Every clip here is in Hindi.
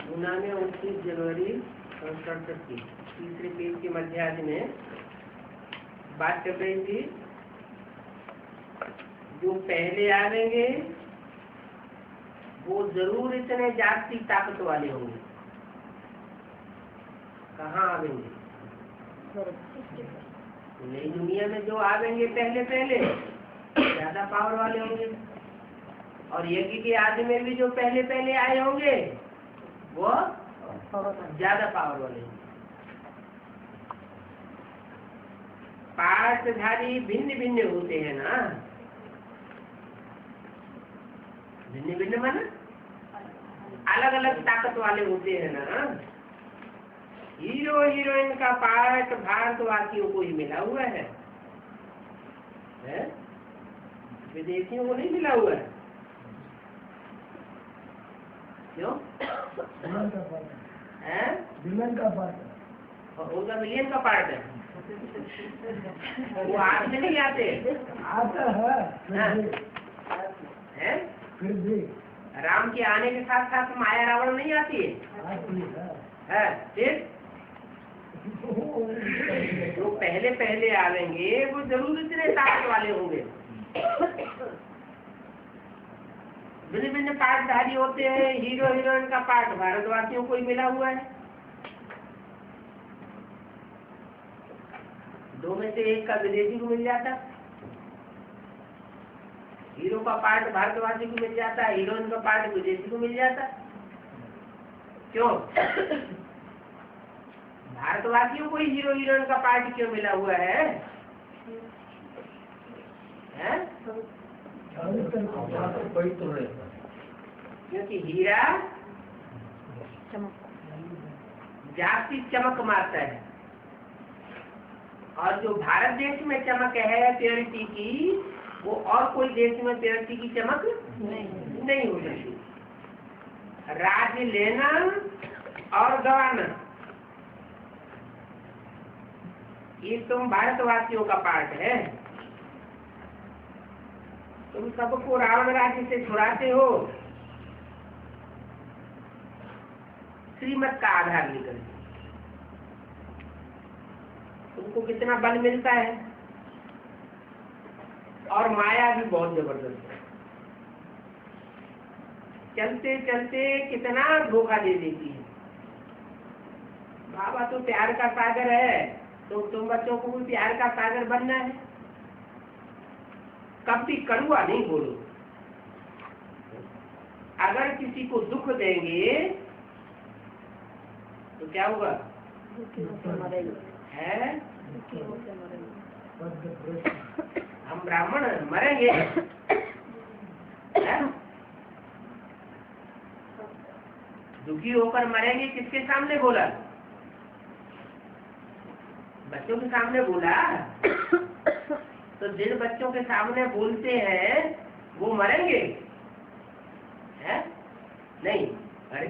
गुना में 29 जनवरी 1968 की तीसरे पेज के मध्यार्थ में बात कर रही थी। जो पहले आवेंगे वो जरूर इतने जाति ताकत वाले होंगे। कहाँ आवेंगे? नई दुनिया में जो आवेंगे पहले पहले ज्यादा पावर वाले होंगे, और यज्ञ के आदि में भी जो पहले पहले आए होंगे वो ज्यादा पावर वाले होंगे। पाठधारी भिन्न भिन्न होते हैं ना, भिन्न भिन्न माना अलग अलग ताकत वाले होते हैं ना। हीरो हीरोइन का पार्ट भारतवासियों को ही मिला हुआ है? विदेशियों को नहीं मिला हुआ है। क्यों? विलन का पार्ट और उनका मिलियन का पार्ट है। वो हाथ में नहीं आते। आता है फिर भी राम के आने के साथ साथ माया रावण नहीं आती है। फिर जो पहले पहले आवेंगे वो जरूर इतने ताकत वाले होंगे। भिन्न भिन्न पार्टधारी होते हैं। हीरो हीरोइन का पार्ट भारतवासियों को ही मिला हुआ है। दो में से एक का विदेशी को मिल जाता, हीरो का पार्ट भारतवासी को मिल जाता, हीरोइन का पार्ट विदेशी को मिल जाता। क्यों? भारतवासियों को ही हीरो हीरोइन का पार्ट क्यों मिला हुआ है? क्योंकि हीरा जाति चमक मारता है, और जो भारत देश में चमक है प्योरिटी की, वो और कोई देश में प्योरिटी की चमक नहीं हो सकती। राज्य लेना और गवाना ये तुम भारतवासियों का पार्ट है। तुम सबको रावण राज्य से छुड़ाते हो श्रीमत का आधार लेकर। तुमको कितना बल मिलता है, और माया भी बहुत जबरदस्त है। चलते चलते कितना धोखा दे देती है। बाबा तो प्यार का सागर है, तो तुम बच्चों को भी प्यार का सागर बनना है। कभी कड़वा नहीं बोलो। अगर किसी को दुख देंगे तो क्या होगा है? हम ब्राह्मण मरेंगे है? दुखी होकर मरेंगे किसके सामने बोला? बच्चों के सामने बोला। तो जिन बच्चों के सामने बोलते हैं वो मरेंगे है? नहीं। अरे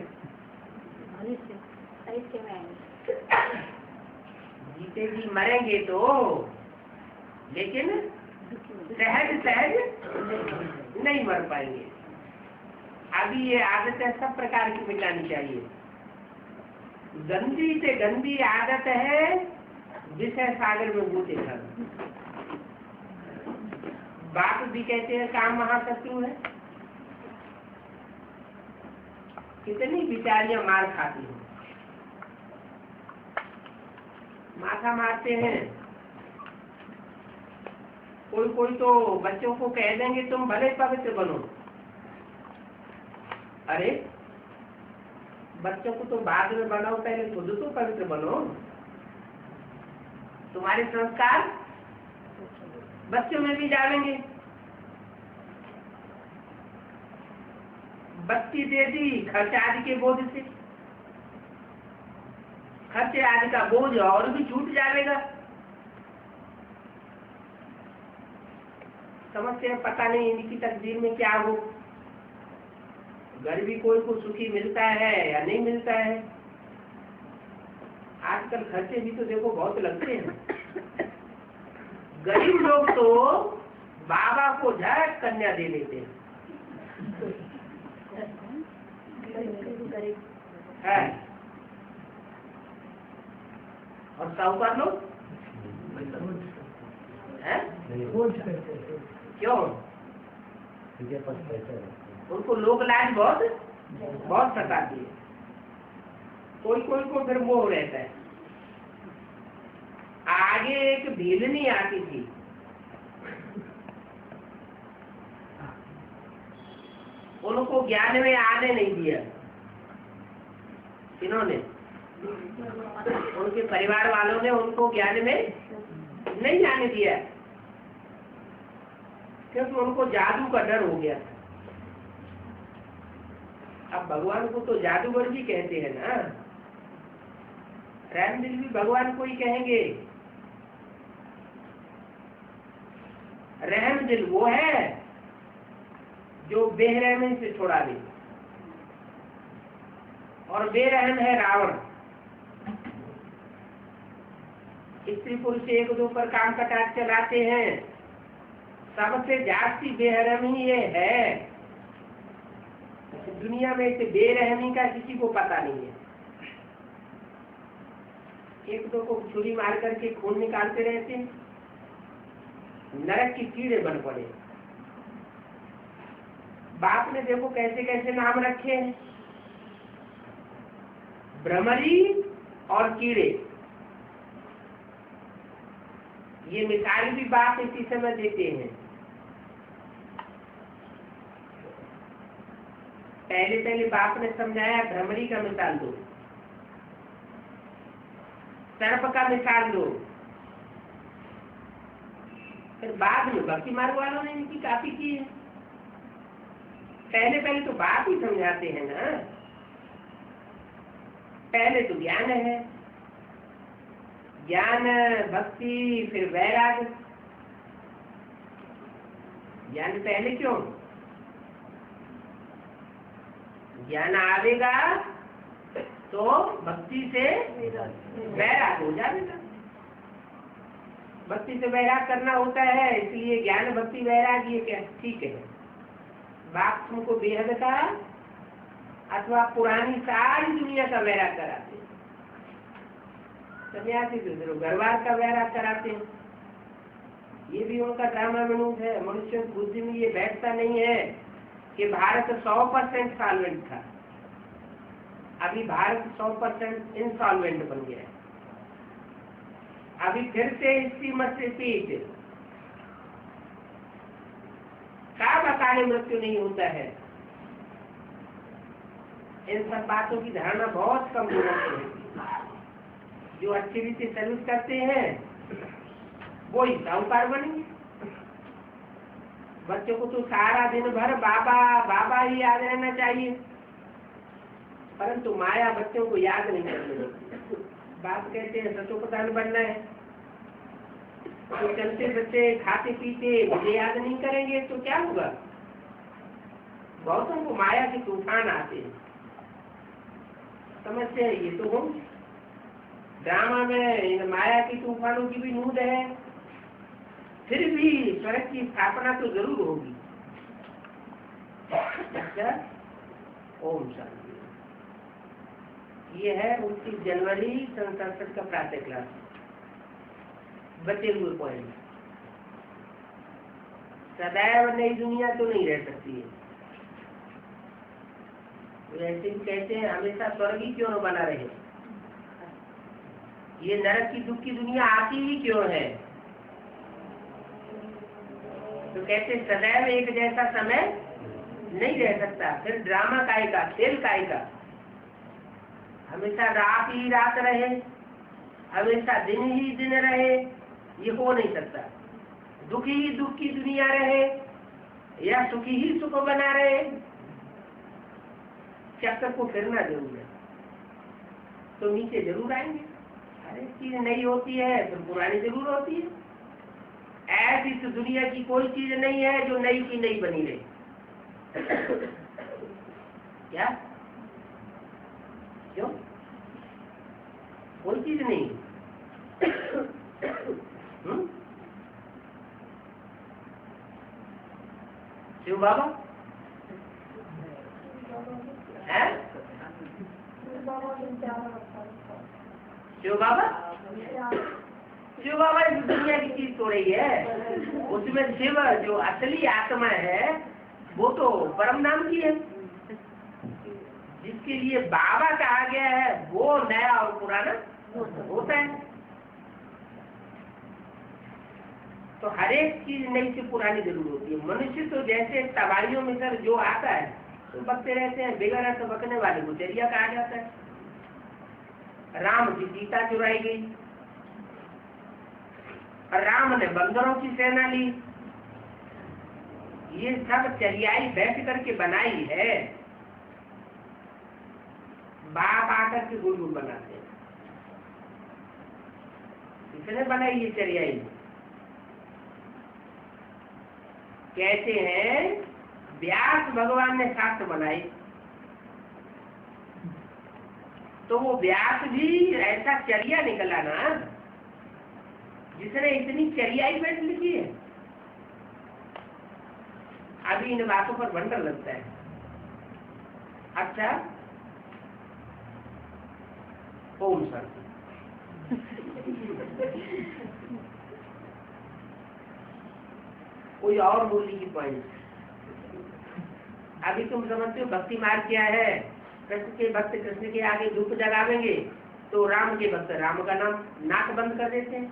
जीते जी मरेंगे तो, लेकिन सहज सहज नहीं मर पाएंगे। अभी ये आदतें सब प्रकार की मिटानी चाहिए। गंदी से गंदी आदत है विषय सागर में बूते खाना। बाप भी कहते हैं काम महाशत्रु है। कितनी बिचारियां मार खाती हैं, माथा मारते हैं। कोई कोई तो बच्चों को कह देंगे तुम भले पवित्र बनो। अरे बच्चों को तो बाद में बनाओ, पहले खुद तो पवित्र बनो। तुम्हारे संस्कार बच्चों में भी जाएंगे। बत्ती दे दी खर्च आदि के बोझ से, खर्चे आदि का बोझ और भी छूट जाएगा। समझते हैं पता नहीं इनकी तकदीर में क्या हो। गरीबी कोई को सुखी मिलता है या नहीं मिलता है। आजकल खर्चे भी तो देखो बहुत लगते हैं। गरीब लोग तो बाबा को झट कन्या दे देते हैं है? और साहूकार लोग है? क्यों? उनको लोक लाज बहुत सताती है। कोई कोई को फिर मोह रहता है। आगे एक भीलनी आती थी, उनको ज्ञान में आने नहीं दिया। इन्होंने उनके परिवार वालों ने उनको ज्ञान में नहीं आने दिया, क्योंकि उनको जादू का डर हो गया था। अब भगवान को तो जादूगर भी कहते हैं ना। रहमदिल भी भगवान को ही कहेंगे। रहमदिल वो है जो बेरहमी से छुड़ा दे, और बेरहम है रावण। स्त्री पुरुष एक दो पर काम कटाट चलाते हैं। सबसे जास्ती बेरहमी ये है। दुनिया में से बेरहमी का किसी को पता नहीं है। एक दो को छुरी मार करके खून निकालते रहते हैं, नरक की कीड़े बन पड़े। बाप ने देखो कैसे कैसे नाम रखे हैं, भ्रमरी और कीड़े। ये मिसाल भी बाप इसी समय देते हैं। पहले पहले बाप ने समझाया भ्रमरी का मिसाल दो, सर्प का मिसाल दो। फिर बाद में भक्ति मार्ग वालों ने इनकी काफी की है। पहले पहले तो बाप ही समझाते हैं ना। पहले तो ज्ञान है, ज्ञान भक्ति फिर वैराग्य। ज्ञान पहले क्यों? ज्ञान आवेगा तो भक्ति से वैराग हो जाएगा। भक्ति से वैराग करना होता है, इसलिए ज्ञान भक्ति वैराग ये क्या ठीक है। बाप तुमको बेहद का अथवा पुरानी सारी दुनिया का वैराग कराते हैं। सन्यासी दूसरों घरवार का वैराग कराते हैं। ये भी उनका ड्रामा मनूज है। मनुष्य की बुद्धि में ये बैठता नहीं है कि भारत 100% सॉल्वेंट था, अभी भारत 100% इंसॉल्वेंट बन गया है। अभी फिर से इसकी मत से पीठ का अकाल मृत्यु नहीं होता है। इन सब बातों की धारणा बहुत कम होना चाहिए। जो अच्छी रीति सर्विस करते हैं वो ही साहूकार बनेंगे। बच्चों को तो सारा दिन भर बाबा बाबा ही याद रहना चाहिए, परंतु माया बच्चों को याद नहीं करने देती। बाप कहते हैं सचो प्रधान बनना है, तो चलते बच्चे खाते पीते मुझे याद नहीं करेंगे तो क्या होगा? बहुतों को माया के तूफान आते हैं, समझते हैं ये तो हम ड्रामा में इन माया की तूफानों की भी नूद है, फिर भी स्वर्ग की स्थापना तो जरूर होगी। अच्छा, ओम शांति। ये है 29 जनवरी 1967 का प्रातः क्लास, बचे हुए पॉइंट। सदैव नई दुनिया तो नहीं रह सकती है, वैसे भी कहते हैं हमेशा स्वर्ग ही क्यों न बना रहे, ये नरक की दुख की दुनिया आती ही क्यों है? तो कहते सदैव एक जैसा समय नहीं रह सकता, फिर ड्रामा काय का, खेल काय का? हमेशा रात ही रात रहे, हमेशा दिन ही दिन रहे, ये हो नहीं सकता। दुखी ही दुख की दुनिया रहे या सुखी ही सुख बना रहे, चक्कर को फिरना जरूर है, तो नीचे जरूर आएंगे। हर एक चीज नई होती है तो पुरानी जरूर होती है। ऐसी इस दुनिया की कोई चीज नहीं है जो नई की नई बनी रहे। क्या? क्यों? कोई चीज नहीं। शिव बाबा है? शिव बाबा, शिव बाबा इस दुनिया की चीज तो रही है, उसमें शिव जो असली आत्मा है वो तो परम नाम की है, जिसके लिए बाबा कहा गया है वो नया और पुराना होता है। तो हर एक चीज नई से पुरानी जरूर होती है। मनुष्य तो जैसे तबाहियों में सर जो आता है तो बकते रहते हैं, बेगाना तो बकने वाले को चरिया कहा जाता है। राम की सीता चुराई गई, राम ने बंदरों की सेना ली, ये सब चरियाई बैठ करके बनाई है। बाप आकर के गुल बनाते हैं, किसने बनाई ये चरियाई? कहते हैं व्यास भगवान ने शास्त्र बनाई, तो वो व्यास भी ऐसा चरिया निकला ना जिसने इतनी चरियाई बैठ लिखी है। अभी इन बातों पर वंडर लगता है। अच्छा, ओम शांति। कोई और बोलने की पॉइंट? अभी तुम समझते हो भक्ति मार्ग क्या है? कृष्ण के भक्त कृष्ण के आगे धूप जगावेंगे तो राम के भक्त राम का नाम नाक बंद कर देते हैं।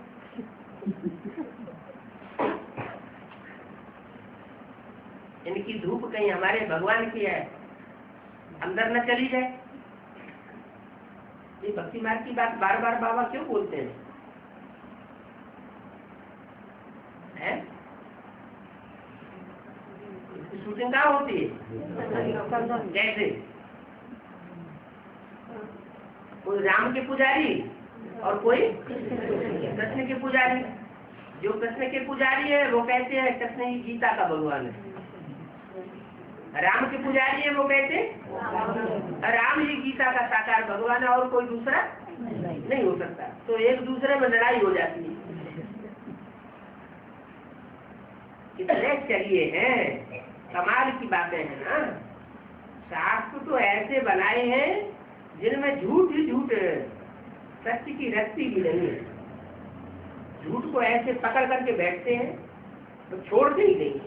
इनकी धूप कहीं हमारे भगवान की है अंदर न चली जाए। ये भक्ति मार्ग की बात बार बार बाबा क्यों बोलते हैं? शूटिंग कहाँ होती है? जैसे कोई राम के पुजारी और कोई कृष्ण के पुजारी। जो कृष्ण के पुजारी है वो कहते हैं कृष्ण ही गीता का भगवान है। राम के पुजारी है वो कहते हैं राम ही गीता का साकार भगवान है और कोई दूसरा नहीं हो सकता। तो एक दूसरे में लड़ाई हो जाती है। कितने चलिए हैं, कमाल की बातें हैं ना। शास्त्र तो ऐसे बनाए हैं जिनमें झूठ ही झूठ, सत्य की रस्सी भी नहीं है। झूठ को ऐसे पकड़ करके बैठते हैं तो छोड़ते ही नहीं।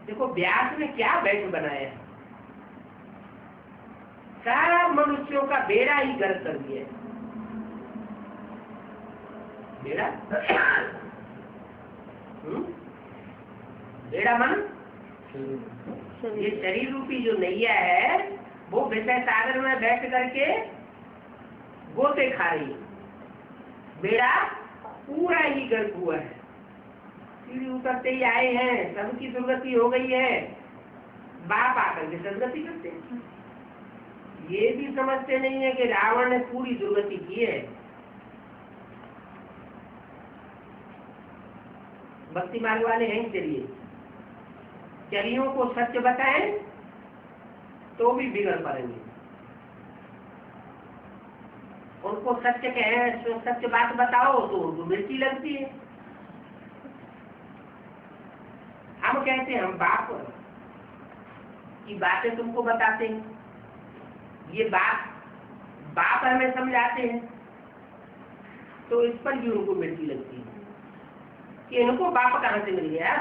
देखो व्यास ने क्या बैठ बनाया है, सारा मनुष्यों का बेड़ा ही गर्क कर दिया है। बेड़ा बेड़ा मन ये शरीर रूपी जो नैया है वो विषय सागर में बैठ करके गोते खा रही है, बेड़ा पूरा ही गर्क हुआ है, सीढ़ी उतरते ही आए हैं, सबकी दुर्गति हो गई है, बाप आकर के सदगति करते हैं। ये भी समझते नहीं है कि रावण ने पूरी दुर्गति की है। भक्ति मार्ग वाले हैं, चलिए चलियों को सत्य बताएं तो भी बिगड़ पड़ेंगे, उनको सत्य कहें, सत्य बात बताओ तो उनको मिर्ची लगती है। हम कहते हैं हम बाप की बातें तुमको बताते हैं, ये बाप हमें समझाते हैं, तो इस पर भी उनको मिर्ची लगती है कि इनको बाप कहाँ से मिल गया,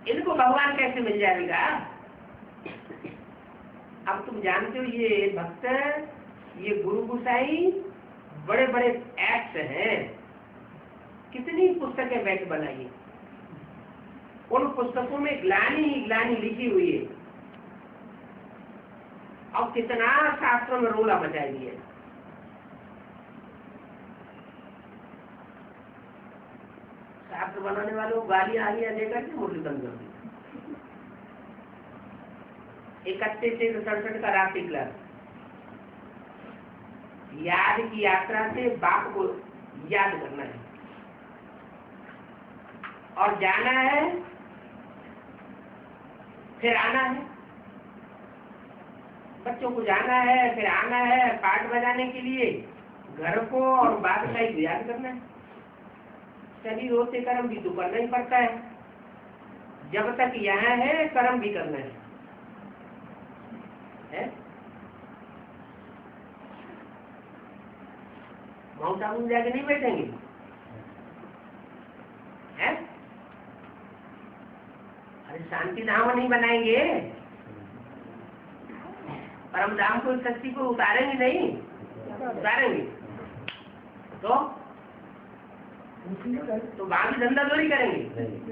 इनको भगवान कैसे मिल जाएगा। अब तुम जानते हो ये भक्त, ये गुरु गुसाई बड़े बड़े एक्ट हैं, कितनी पुस्तकें बैठ बनाई, उन पुस्तकों में ग्लानी ही ग्लानी लिखी हुई है, और कितना शास्त्रों में रोला मचाई दिया। शास्त्र बनाने वालों को गालियां आलियां देकर के मुरली बंद कर दी। 31 से 67 का रात्रि क्लास, याद की यात्रा से बाप को याद करना है और जाना है, फिर आना है, बच्चों को जाना है, फिर आना है, पाठ बजाने के लिए घर को और बाप का ही याद करना है। शरीर होते कर्म भी तो करना ही पड़ता है, जब तक यहाँ है कर्म भी करना है। माउंट आबू में जाके नहीं बैठेंगे हैं? अरे शांति धाम नहीं बनाएंगे, परम धाम को शक्ति को उतारेंगे नहीं, उतारेंगे तो वहां भी धंधा चोरी करेंगे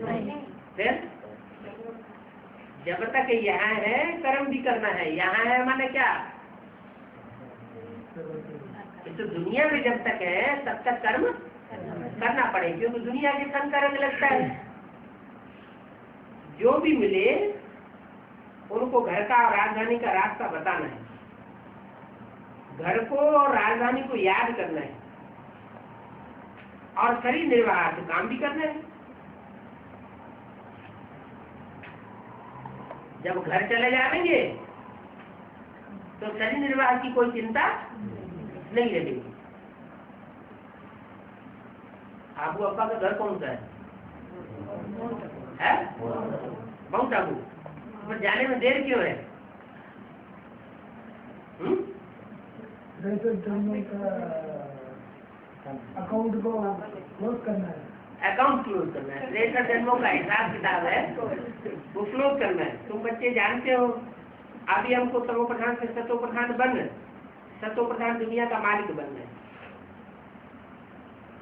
नहीं। फिर जब तक यहाँ है कर्म भी करना है, यहाँ है माने क्या, तो दुनिया में जब तक है तब तक कर्म करना पड़ेगा, क्योंकि दुनिया के संग रंग लगता है। जो भी मिले उनको घर का और राजधानी का रास्ता बताना है, घर को और राजधानी को याद करना है, और शरीर निर्वाह से काम भी करना है। जब घर चले जाएंगे तो शरीर निर्वाह की कोई चिंता नहीं रहेगी। आबू अब्बा का घर कौन सा है? माउंट आबू। पर जाने में देर क्यों है? अकाउंट को क्लोज करना है, अकाउंट क्लोज करना है, रेशर जन्मों का हिसाब किताब है वो क्लोज करना है। तुम बच्चे जानते हो अभी हमको तमो प्रधान से सतो प्रधान बनना, सतो प्रधान दुनिया का मालिक बनना है।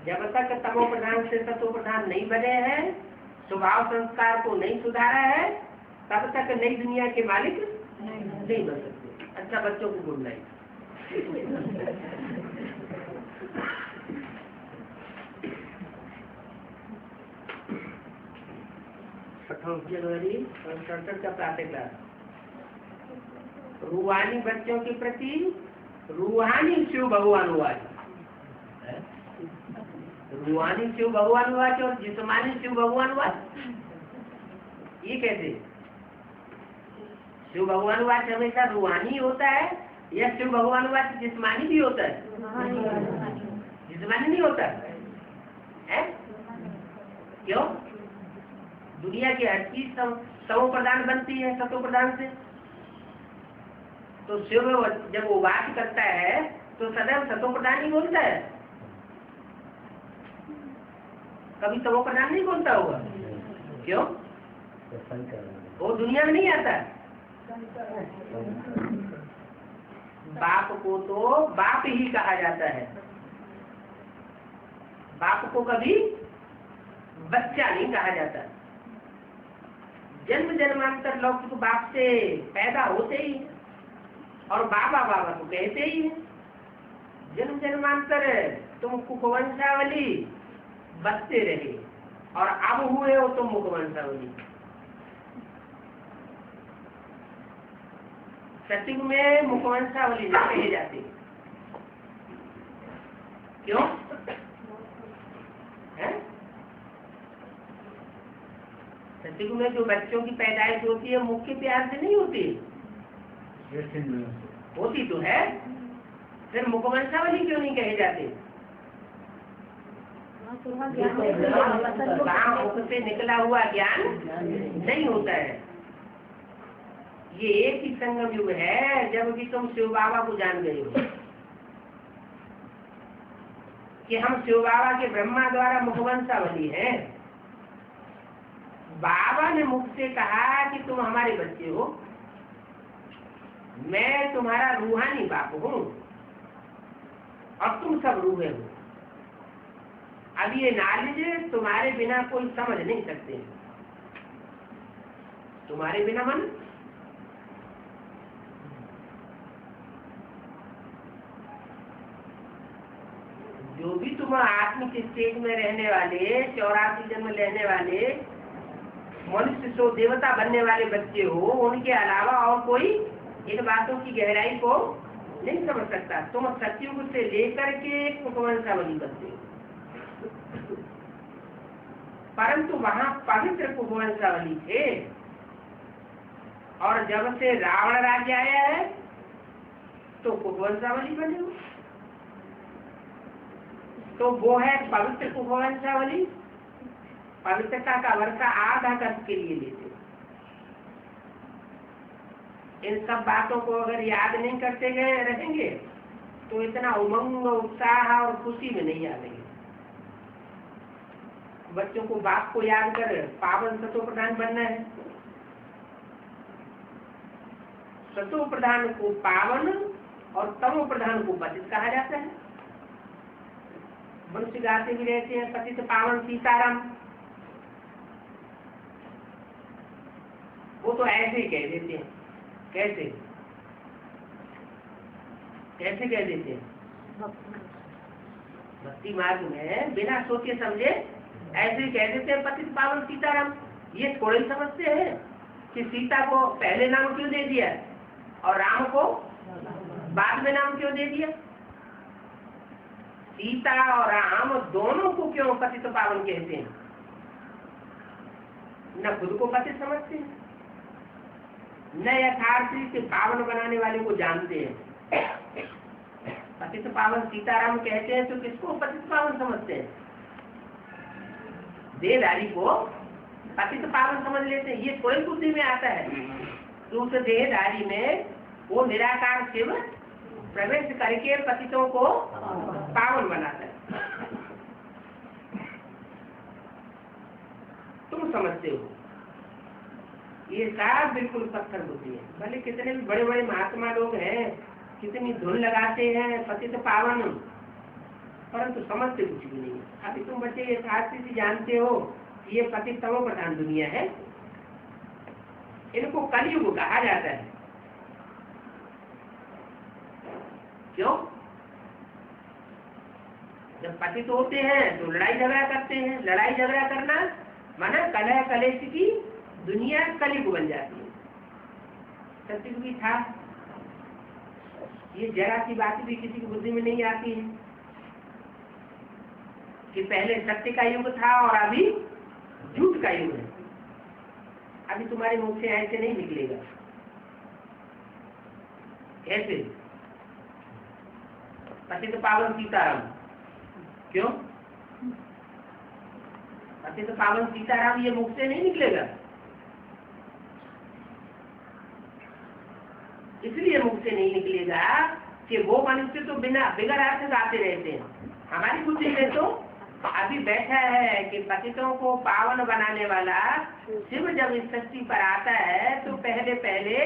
जब तक तमो प्रधान से सतो प्रधान नहीं बने हैं, स्वभाव संस्कार को नहीं सुधारा है, तब तक नई दुनिया के मालिक नहीं बन सकते। अच्छा बच्चों को गुड नाइट। जनवरी 67 का प्रातः क्लास, रूहानी बच्चों के प्रति रूहानी शिव भगवान हुआ, रूहानी शिव भगवान हुआ और जिस्मानी शिव भगवान हुआ। ये कैसे? शिव भगवान हुआ हमेशा रूहानी होता है या शिव भगवान हुआ जिस्मानी भी होता है? जिस्मानी नहीं होता है। क्यों? दुनिया की हर चीज तमो प्रधान बनती है सतो प्रधान से। तो शिव जब वो बात करता है तो सदैव सतो प्रधान ही बोलता है, कभी तमो प्रधान नहीं बोलता होगा। क्यों? वो दुनिया में नहीं आता। बाप को तो बाप ही कहा जाता है, बाप को कभी बच्चा नहीं कहा जाता। जन्म जन्मांतर लौकिक बाप से पैदा होते ही है और बाबा बाबा तो कहते ही है। जन्म जन्मांतर तुम कुकवंशावली बसते रहे और अब हुए हो तुम मुखवंशावली। सतयुग में मुखवंशावली नहीं कहे जाते। क्यों है? सतयुग में जो बच्चों की पैदाइश होती है मुख के प्यार से नहीं होती, होती तो है, फिर मुखवंशावली क्यों नहीं कहे जाते? वहाँ मुख से निकला हुआ ज्ञान नहीं होता है। ये एक ही संगम युग है जब कि तुम शिव बाबा को जान गए हो कि हम शिव बाबा के ब्रह्मा द्वारा मुखवंशावली हैं। बाबा ने मुख से कहा कि तुम हमारे बच्चे हो, मैं तुम्हारा रूहानी बाप हूँ और तुम सब रूहे हो। अब ये नॉलेज तुम्हारे बिना कोई समझ नहीं सकते, तुम्हारे बिना मन जो भी तुम आत्मिक स्टेज में रहने वाले 84 जन्म लेने वाले मनुष्य सो देवता बनने वाले बच्चे हो, उनके अलावा और कोई इन बातों की गहराई को नहीं समझ सकता। तुम सतयुग से लेकर के एक कुकवंशावली बनते हो, परंतु वहाँ पवित्र कुकवंशावली थे और जब से रावण राज्य आया है तो कुकवंशावली बने हो। तो वो है पवित्र कुकवंशावली। पवित्रता का वर्षा आधा कष्ट के लिए लेते। इन सब बातों को अगर याद नहीं करते गए रहेंगे तो इतना उमंग उत्साह और खुशी में नहीं आएंगे। बच्चों को बाप को याद कर पावन सतो प्रधान बनना है। सतो प्रधान को पावन और तमो प्रधान को पतित कहा जाता है। मनुष्य गाते भी रहते हैं पतित पावन सीताराम, वो तो ऐसे ही कह देते हैं। कैसे कैसे कह देते हैं? भक्ति मार्ग में बिना सोचे समझे ऐसे ही कह देते हैं पतित पावन सीताराम। ये थोड़े समझते हैं कि सीता को पहले नाम क्यों दे दिया और राम को बाद में नाम क्यों दे दिया। सीता और राम दोनों को क्यों पतित पावन कहते हैं? न खुद को पतित समझते हैं, न यथार्थ से पावन बनाने वाले को जानते हैं। पतित पावन सीताराम कहते हैं तो किसको पतित पावन समझते हैं? देहधारी को पतित पावन समझ लेते हैं। ये थोड़ी बुद्धि में आता है कि उस देहधारी में वो निराकार शिव प्रवेश करके पतितों को पावन बनाता है। तुम समझते हो ये सब बिल्कुल पत्थर बुद्धि है। भले कितने भी बड़े बड़े महात्मा लोग हैं, कितनी धुन लगाते हैं पतित पावन, परंतु समझते कुछ भी नहीं। अभी तुम बच्चे ये शास्त्री जानते हो कि ये पतित तमो प्रधान दुनिया है। इनको कलयुग कहा जाता है। क्यों? जब पतित होते हैं तो लड़ाई झगड़ा करते हैं। लड़ाई झगड़ा करना माना कलह कलेश की दुनिया कलयुग बन जाती है। सतयुग भी था, ये जरा सी बात भी किसी की बुद्धि में नहीं आती है कि पहले सत्य का युग था और अभी झूठ का युग है। अभी तुम्हारे मुख से ऐसे नहीं निकलेगा। कैसे? पतित पावन सीताराम। क्यों? पतित पावन सीताराम ये मुख से नहीं निकलेगा। इसलिए मुख से नहीं निकलेगा कि वो मनुष्य तो बिना बिगड़ अर्थ गाते रहते हैं। हमारी बुद्धि में तो अभी बैठा है कि पतितों को पावन बनाने वाला शिव जब इस सृष्टि पर आता है तो पहले पहले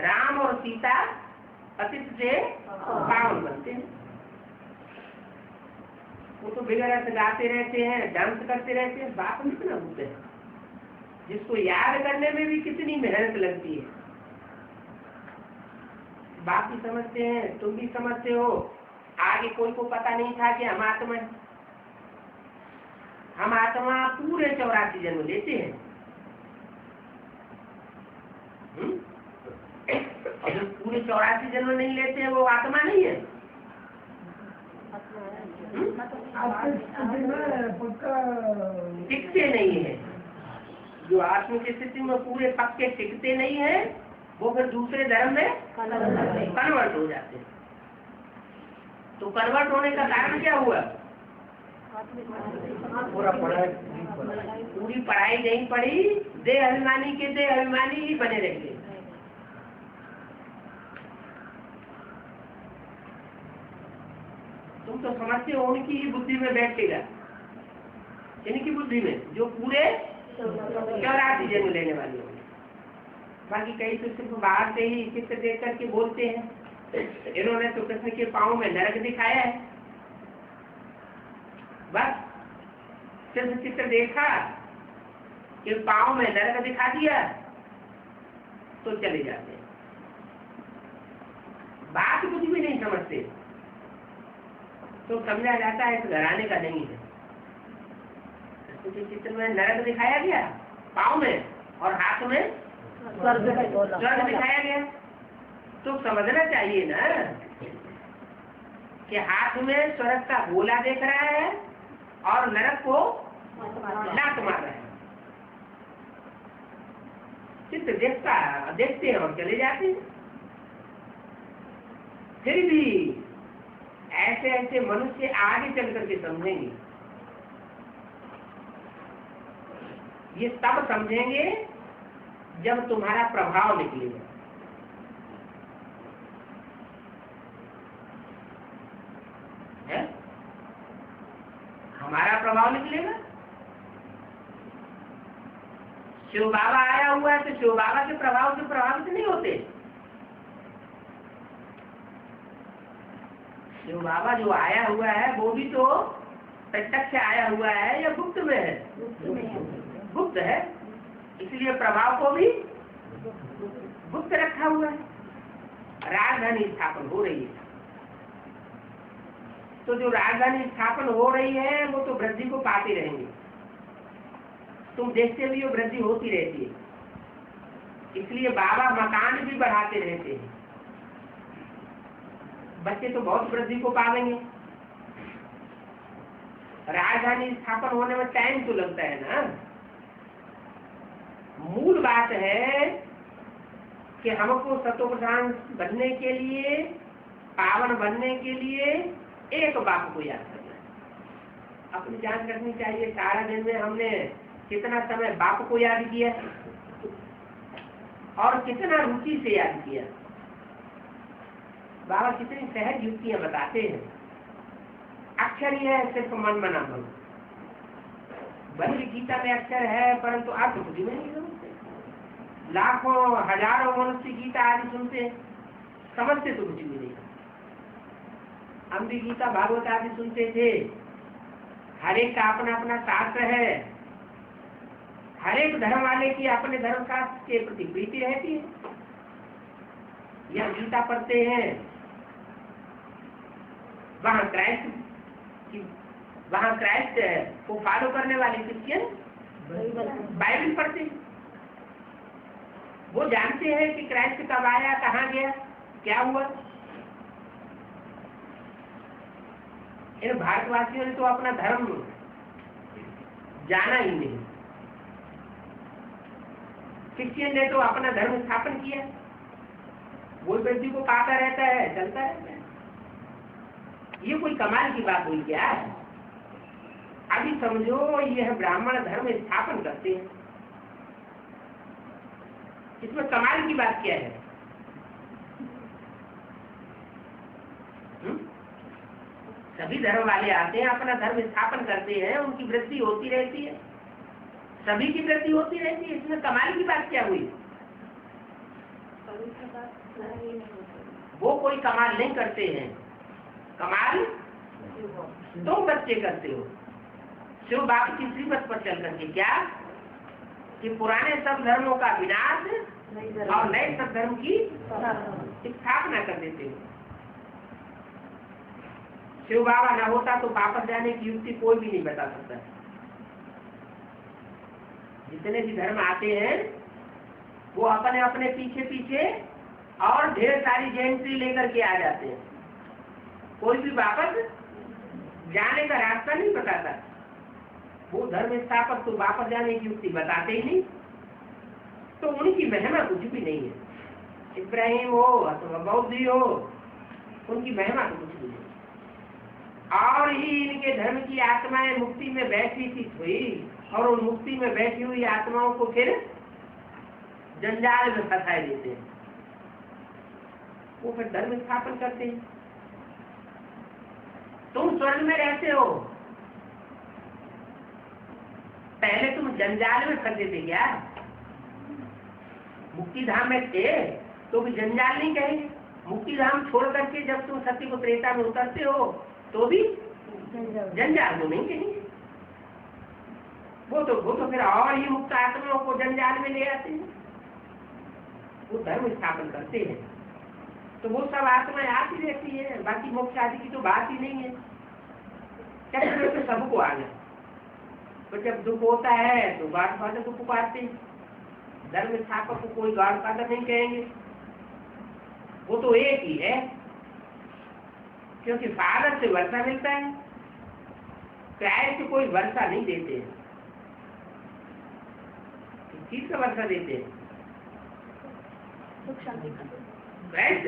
राम और सीता पतित से पावन बनते हैं। वो तो बिगड़ अर्थ गाते रहते हैं, डांस करते रहते हैं। बाप कितना होते हैं। जिसको याद करने में भी कितनी मेहनत लगती है। बाकी समझते हैं, तुम भी समझते हो। आगे कोई को पता नहीं था कि हम आत्मा हैं। हम आत्मा पूरे 84 जन्म लेते हैं। और जो पूरे 84 जन्म नहीं लेते हैं वो आत्मा नहीं है। पक्का टिकते नहीं है। जो आत्म की स्थिति में पूरे पक्के टिकते नहीं है वो फिर दूसरे धर्म में कन्वर्ट हो जाते हैं। तो कन्वर्ट होने का कारण क्या हुआ? पूरी पढ़ाई नहीं पढ़ी, देह अभिमानी के देह अभिमानी ही बने रहेंगे। तुम तो समझते हो उनकी ही बुद्धि में बैठेगा, इनकी बुद्धि में जो पूरे 84 जन्म लेने वाले होंगे। बाकी कई तो सिर्फ बाहर से ही चित्र देख करके बोलते हैं। इन्होंने तो कृष्ण के पाँव में नरक दिखाया है, बस सिर्फ चित्र देखा कि पाँव में नरक दिखा दिया तो चले जाते हैं। बात कुछ भी नहीं समझते। तो समझा जाता है इस घराने का नहीं है। चित्र में नरक दिखाया गया पाँव में और हाथ में स्वर्ग दिखाया गया। तो समझना चाहिए ना कि हाथ में स्वर्ग का गोला देख रहा है और नरक को लात मार रहा है। चित्र देखते हैं और चले जाते हैं। फिर भी ऐसे ऐसे मनुष्य आगे चल करके समझेंगे। ये तब समझेंगे जब तुम्हारा प्रभाव निकलेगा। है? हमारा प्रभाव निकलेगा। शिव बाबा आया हुआ है तो शिव बाबा के प्रभाव से प्रभावित नहीं होते। शिव बाबा जो आया हुआ है वो भी तो प्रत्यक्ष आया हुआ है या गुप्त में है? गुप्त है, इसलिए प्रभाव को भी गुप्त रखा हुआ है। राजधानी स्थापन हो रही है तो जो राजधानी स्थापन हो रही है वो तो वृद्धि को पाते रहेंगे। तुम देखते भी हो वृद्धि होती रहती है, इसलिए बाबा मकान भी बढ़ाते रहते हैं। बच्चे तो बहुत वृद्धि को पालेंगे। राजधानी स्थापन होने में टाइम तो लगता है ना। मूल बात है कि हमको सतोप्रधान बनने के लिए, पावन बनने के लिए एक बाप को याद करना है। अपनी जान रखनी चाहिए सारा दिन में हमने कितना समय बाप को याद किया और कितना रुचि से याद किया। बाबा कितनी सहज युक्तियां बताते हैं। अक्षर ही है सिर्फ मन मना मन। भले गीता में अक्षर है परंतु अर्थ कुछ भी नहीं समझते। लाखों हजारों मनुष्य गीता आदि सुनते, समझते तो कुछ भी नहीं। हम भी गीता भागवत आदि सुनते थे। हर एक का अपना अपना शास्त्र है। हर एक धर्म वाले की अपने धर्म शास्त्र के प्रति प्रीति रहती है। यह गीता पढ़ते हैं, वहाँ क्राइस्ट को फॉलो करने वाले क्रिश्चियन बाइबल पढ़ते हैं। वो जानते हैं कि क्राइस्ट कब आया, कहाँ गया, क्या हुआ। इन भारतवासियों ने तो अपना धर्म जाना ही नहीं। क्रिश्चियन ने तो अपना धर्म स्थापन किया, वो व्यक्ति को पाता रहता है, चलता रहता है। ये कोई कमाल की बात हुई क्या? अभी समझो यह ब्राह्मण धर्म स्थापन करते हैं, इसमें कमाल की बात क्या है? सभी धर्म वाले आते हैं, अपना धर्म स्थापन करते हैं, उनकी वृद्धि होती रहती है, सभी की वृद्धि होती रहती है। इसमें कमाल की बात क्या हुई? वो कोई कमाल नहीं करते हैं। कमाल तुम बच्चे करते हो। शिव बाबा की श्रीमत पर चल करके क्या कि पुराने सब धर्मों का विनाश और नए सब धर्म की स्थापना कर देते हो। शिव बाबा न होता तो वापस जाने की युक्ति कोई भी नहीं बता सकता। जितने भी धर्म आते हैं वो अपने अपने पीछे पीछे और ढेर सारी जयंती लेकर के आ जाते हैं। कोई भी वापस जाने का रास्ता नहीं बताता। वो धर्म स्थापक तो वापस जाने की युक्ति बताते ही नहीं, तो उनकी महिमा कुछ भी नहीं है। इब्राहिम हो अथवा बौद्ध हो, उनकी महिमा तो कुछ भी नहीं। और ही इनके धर्म की आत्माएं मुक्ति में बैठी थी हुई, और उन मुक्ति में बैठी हुई आत्माओं को फिर जंजाल में फंसाए देते हैं। वो फिर धर्म स्थापन करते हैं। तुम स्वर्ग में रहते हो, पहले तुम जंजाल में फंसे थे क्या? मुक्ति धाम में थे तो भी जंजाल नहीं कहेंगे। मुक्ति धाम छोड़ करके जब तुम सत्य को त्रेता में उतरते हो तो भी जंजाल तो नहीं कहेंगे। वो तो फिर और ही मुक्त आत्माओं को जंजाल में ले आते हैं। वो धर्म स्थापन करते हैं तो वो सब आत्माएं आती रहती है। बाकी मोक्ष आदि की तो बात ही नहीं है। कैसे तो सबको आ गया, तो जब दुख होता है तो गॉड फादर को पुकारते हैं। धर्म स्थापक को कोई गॉड फादर नहीं कहेंगे, वो तो एक ही है, क्योंकि फादर से वर्षा मिलता है। क्राइस्ट कोई वर्षा नहीं देते हैं। किस का वर्षा देते हैं? क्राइस्ट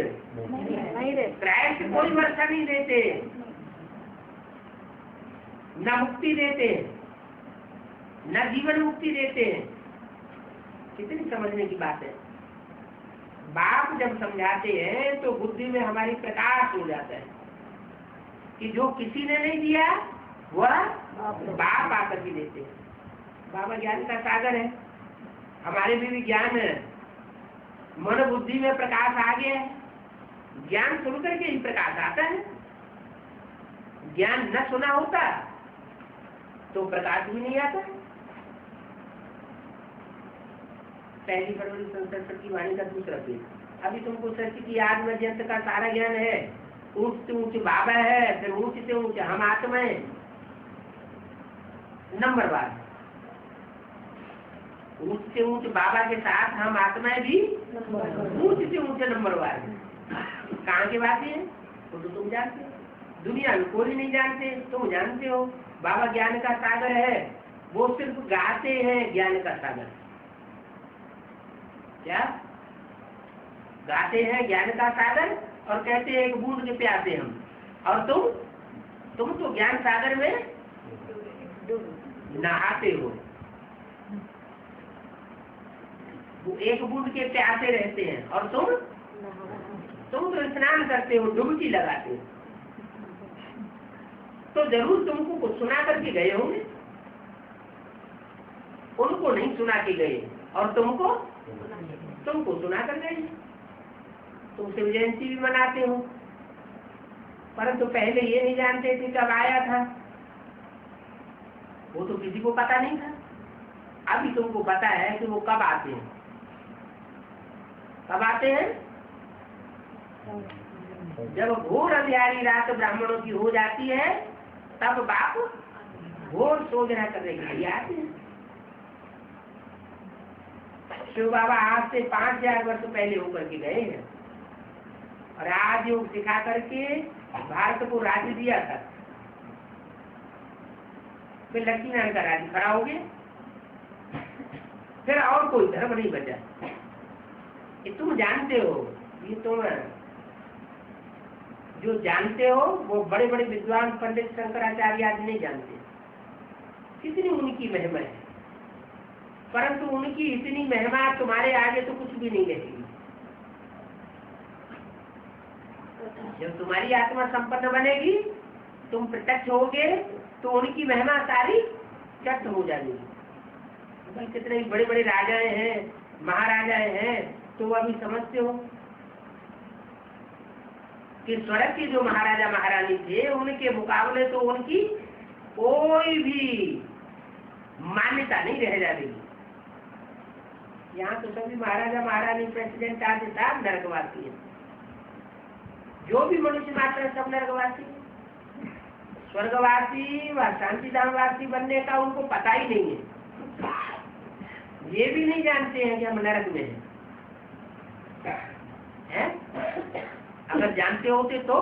कोई वर्षा नहीं देते, न मुक्ति देते, न जीवन मुक्ति देते। कितनी समझने की बात है। बाप जब समझाते हैं तो बुद्धि में हमारी प्रकाश हो जाता है कि जो किसी ने नहीं दिया वह बाप आकर भी देते हैं। बाबा ज्ञान का सागर है। हमारे भी ज्ञान है, मन बुद्धि में प्रकाश आ गया है। ज्ञान सुन करके ही प्रकाश आता है। ज्ञान न सुना होता तो प्रकाश भी नहीं आता। पहली फरवरी संसद की वाणी का दूसरा पेज। अभी तुमको सत्य की आत्म जंत का सारा ज्ञान है। ऊंच से ऊंच बाबा है, फिर ऊंच से ऊंच हम आत्माएं, नंबरवार। ऊंच से ऊंच बाबा के साथ हम आत्माएं भी ऊंच से ऊंचे नंबरवार। कहाँ की बात है वो तो तुम जानते हो, दुनिया में कोई नहीं जानते, तुम जानते हो। बाबा ज्ञान का सागर है, वो सिर्फ गाते हैं ज्ञान का सागर। क्या गाते हैं? ज्ञान का सागर, और कहते हैं एक बूंद के प्यासे हम। और तुम तो ज्ञान सागर में नहाते हो। वो एक बूंद के प्यासे रहते हैं और तुम तो स्नान करते हो, डुबकी लगाते हो। तो जरूर तुमको कुछ सुना करके गए होंगे, उनको नहीं सुना के गए, और तुमको सुना कर गए। तुम शिव जयंती भी मनाते हो, परंतु पहले ये नहीं जानते थे कब आया था। वो तो किसी को पता नहीं था। अभी तुमको पता है कि वो कब आते हैं। कब आते हैं? जब घोर अंधियारी रात ब्राह्मणों की हो जाती है, तब बाप घोर शोधना करने के लिए आते हैं। शिव बाबा आज से 5000 वर्ष पहले होकर के गए हैं, और आज योग सिखा करके भारत को राज्य दिया था। फिर लक्ष्मी नारायण का राज्य खड़ा हो गया, फिर और कोई धर्म नहीं बचा। ये तुम जानते हो, ये तुम जो जानते हो वो बड़े बड़े विद्वान पंडित शंकराचार्य आदि नहीं जानते कितनी उनकी महिमा है। परंतु उनकी इतनी महिमा तुम्हारे आगे तो कुछ भी नहीं रहेगी। जब तुम्हारी आत्मा संपन्न बनेगी, तुम प्रत्यक्ष होगे, तो उनकी महिमा सारी व्यक्त हो जाएगी। कितने बड़े बड़े राजाएं हैं, महाराजाएं हैं, तो अभी समझते हो कि स्वर्ग के जो महाराजा महारानी थे, उनके मुकाबले तो उनकी कोई भी मान्यता नहीं रह जाएगी। यहाँ तो सभी महाराजा महारानी प्रेसिडेंट आदि साहब नरकवासी है। जो भी मनुष्य मात्र है सब नरकवासी। स्वर्गवासी व शांतिधामवासी बनने का उनको पता ही नहीं है। ये भी नहीं जानते हैं कि हम नरक में हैं। अगर जानते होते तो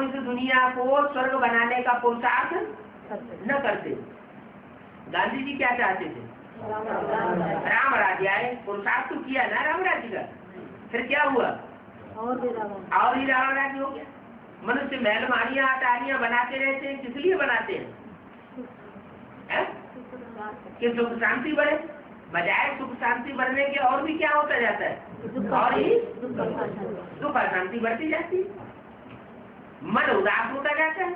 इस दुनिया को स्वर्ग बनाने का पुरुषार्थ न करते। गांधी जी क्या चाहते थे? राम राज्य आए। पुरुषार्थ तो किया ना राम राज्य का, फिर क्या हुआ? और ही राम राज्य हो गया। मनुष्य महलमानियां अटारियां बनाते रहते हैं, किस लिए बनाते हैं? कि सुख शांति बढ़े। बजाय सुख शांति बढ़ने के और भी क्या होता जाता है? और ही दुख अशांति बढ़ती जाती है, मन उदास होता जाता है।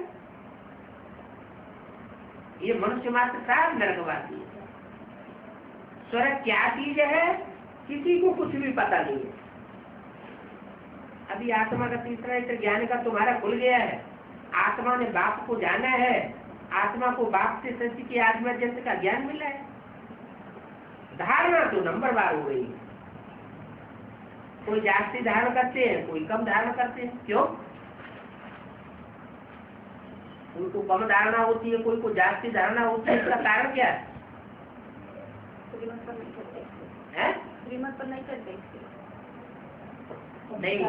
ये मनुष्य मात्र साहब नरकवासी है। स्वर्ग क्या चीज है किसी को कुछ भी पता नहीं है। अभी आत्मा का तीसरा नेत्र ज्ञान का तुम्हारा खुल गया है। आत्मा ने बाप को जाना है। आत्मा को बाप से सत्य की आत्मा जैसे का ज्ञान मिला है। धारणा तो नंबर बार हो गई। कोई जास्ती धारण करते हैं, कोई कम धारण करते हैं। क्यों? उनको कम धारणा होती है, कोई को जास्ती धारणा होती है। इसका कारण क्या है? श्रीमत पर नहीं करते। नहीं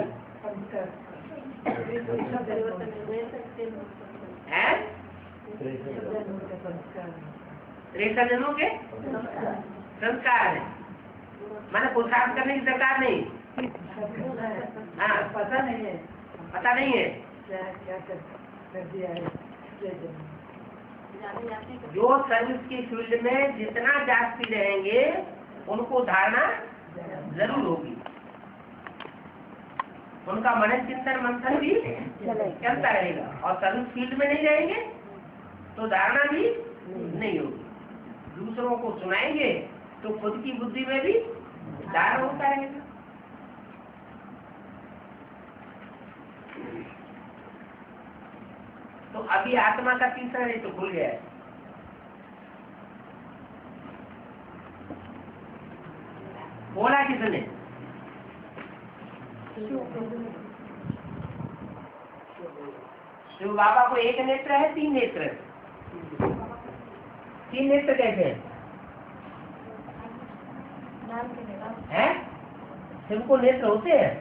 जनों के संस्कार है। मैंने पुरुषार्थ करने की सरकार नहीं। हाँ, पता नहीं है क्या कर दिया है। जो सर्विस की फील्ड में जितना जास्ती रहेंगे उनको धारणा जरूर होगी। उनका मन चिंतन मंथन भी चलता रहेगा। और सर्विस फील्ड में नहीं रहेंगे तो धारणा भी नहीं होगी। दूसरों को सुनाएंगे तो खुद की बुद्धि में भी धारणा होता रहेगा। तो अभी आत्मा का तीसरा नहीं तो भूल गया है। बोला किसने? शिव बाबा को एक नेत्र है, तीन नेत्र है। तीन नेत्र कैसे हैं? शिव को नेत्र होते हैं?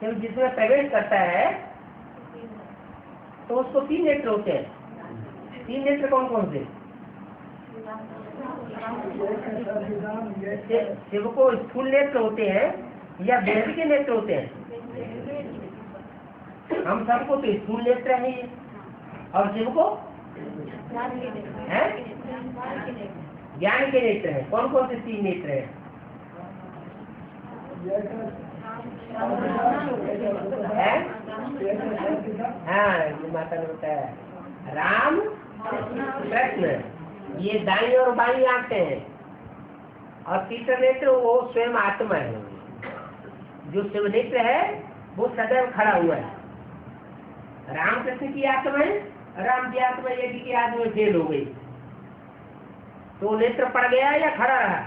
शिव जिसमें प्रवेश करता है तो उसको तीन नेत्र होते हैं। तीन नेत्र कौन कौन से? शिव को स्थूल नेत्र होते हैं या व्यक्ति के नेत्र होते हैं? हम सबको तो स्थूल नेत्र है और शिव को ज्ञान के नेत्र है। कौन कौन से तीन नेत्र है? हाँ, ये माता ने बताया। राम कृष्ण, ये दाई और बाई आंखें हैं। और तीसरा नेत्र वो स्वयं आत्मा है। जो शिव नेत्र है वो सदैव खड़ा हुआ है। राम कृष्ण की आत्मा है। राम की आत्मा यज्ञ की आत्मा फेल हो गई तो नेत्र पड़ गया या खड़ा रहा?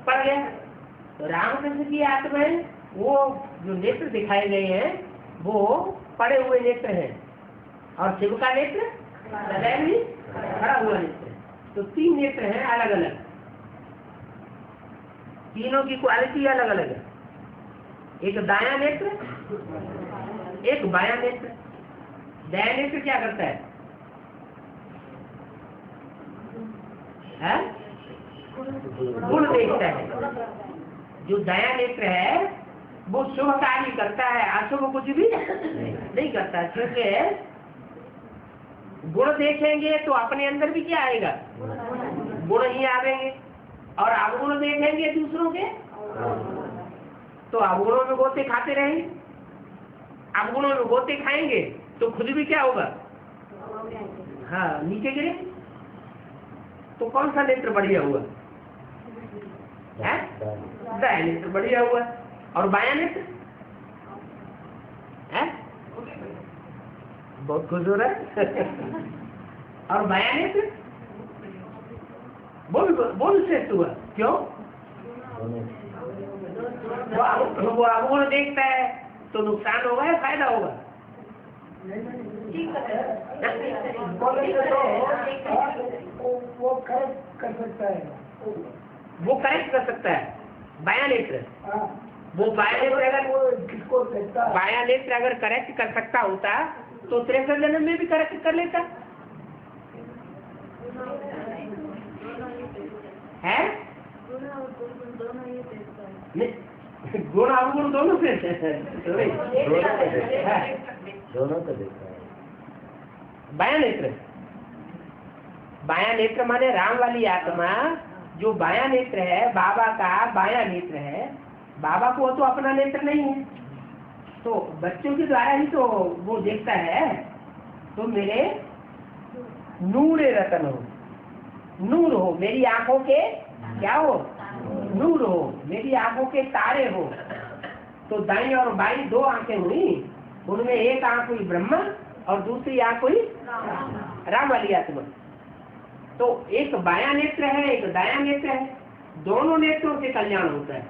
पड़ गया। तो रामकृष्ण की आत्मा है, वो जो नेत्र दिखाए गए हैं वो पड़े हुए नेत्र हैं। और शिव का नेत्र सदैव ही खड़ा हुआ नेत्र है। तो तीन नेत्र हैं अलग अलग। तीनों की क्वालिटी अलग अलग है। एक दायां नेत्र, एक बायां नेत्र। दायां नेत्र क्या करता है? गुण देखता है। जो दायां नेत्र है वो शुभ कार्य करता है, अशुभ कुछ भी नहीं करता। क्योंकि गुण देखेंगे तो अपने अंदर भी क्या आएगा? गुण ही आवेंगे। और अवगुण देखेंगे दूसरों के तो अवगुणों में गोते खाते रहेंगे। अवगुणों में गोते खाएंगे तो खुद भी क्या होगा? हाँ, नीचे गिरे। तो कौन सा नेत्र बढ़िया हुआ? दायां नेत्र बढ़िया हुआ। और बायां नेत्र है बहुत खुश हो रहा है। और बायां नेत्र वो भी श्रेष्ठ हुआ। क्यों? वो अवगुण देखता है तो नुकसान होगा या फायदा होगा? वो करेक्ट कर सकता है। वो करेक्ट कर सकता है बायां नेत्र। हाँ, वो बायां नेत्र अगर वो किसको देखता है? बायां नेत्र अगर करेक्ट कर सकता होता तो 63 जन्म में भी करेक्ट कर लेता है। गुण अवगुण दोनों से दोनों तो देखता है। बायां नेत्र। बायां नेत्र माने राम वाली आत्मा जो बायां नेत्र है, बाबा का बायां नेत्र है। बाबा को तो अपना नेत्र नहीं है, तो बच्चों के द्वारा ही तो वो देखता है। तो मेरे नूरे रतन हो, नूर हो, मेरी आंखों के क्या हो? नूर हो, मेरी आंखों के तारे हो। तो दाई और बाई दो आंखें हुई, उनमें एक आंख हुई ब्रह्मा और दूसरी आंख हुई राम वाली आत्मा। तो एक बायां नेत्र है, एक दायां नेत्र है। दोनों नेत्रों से कल्याण होता है,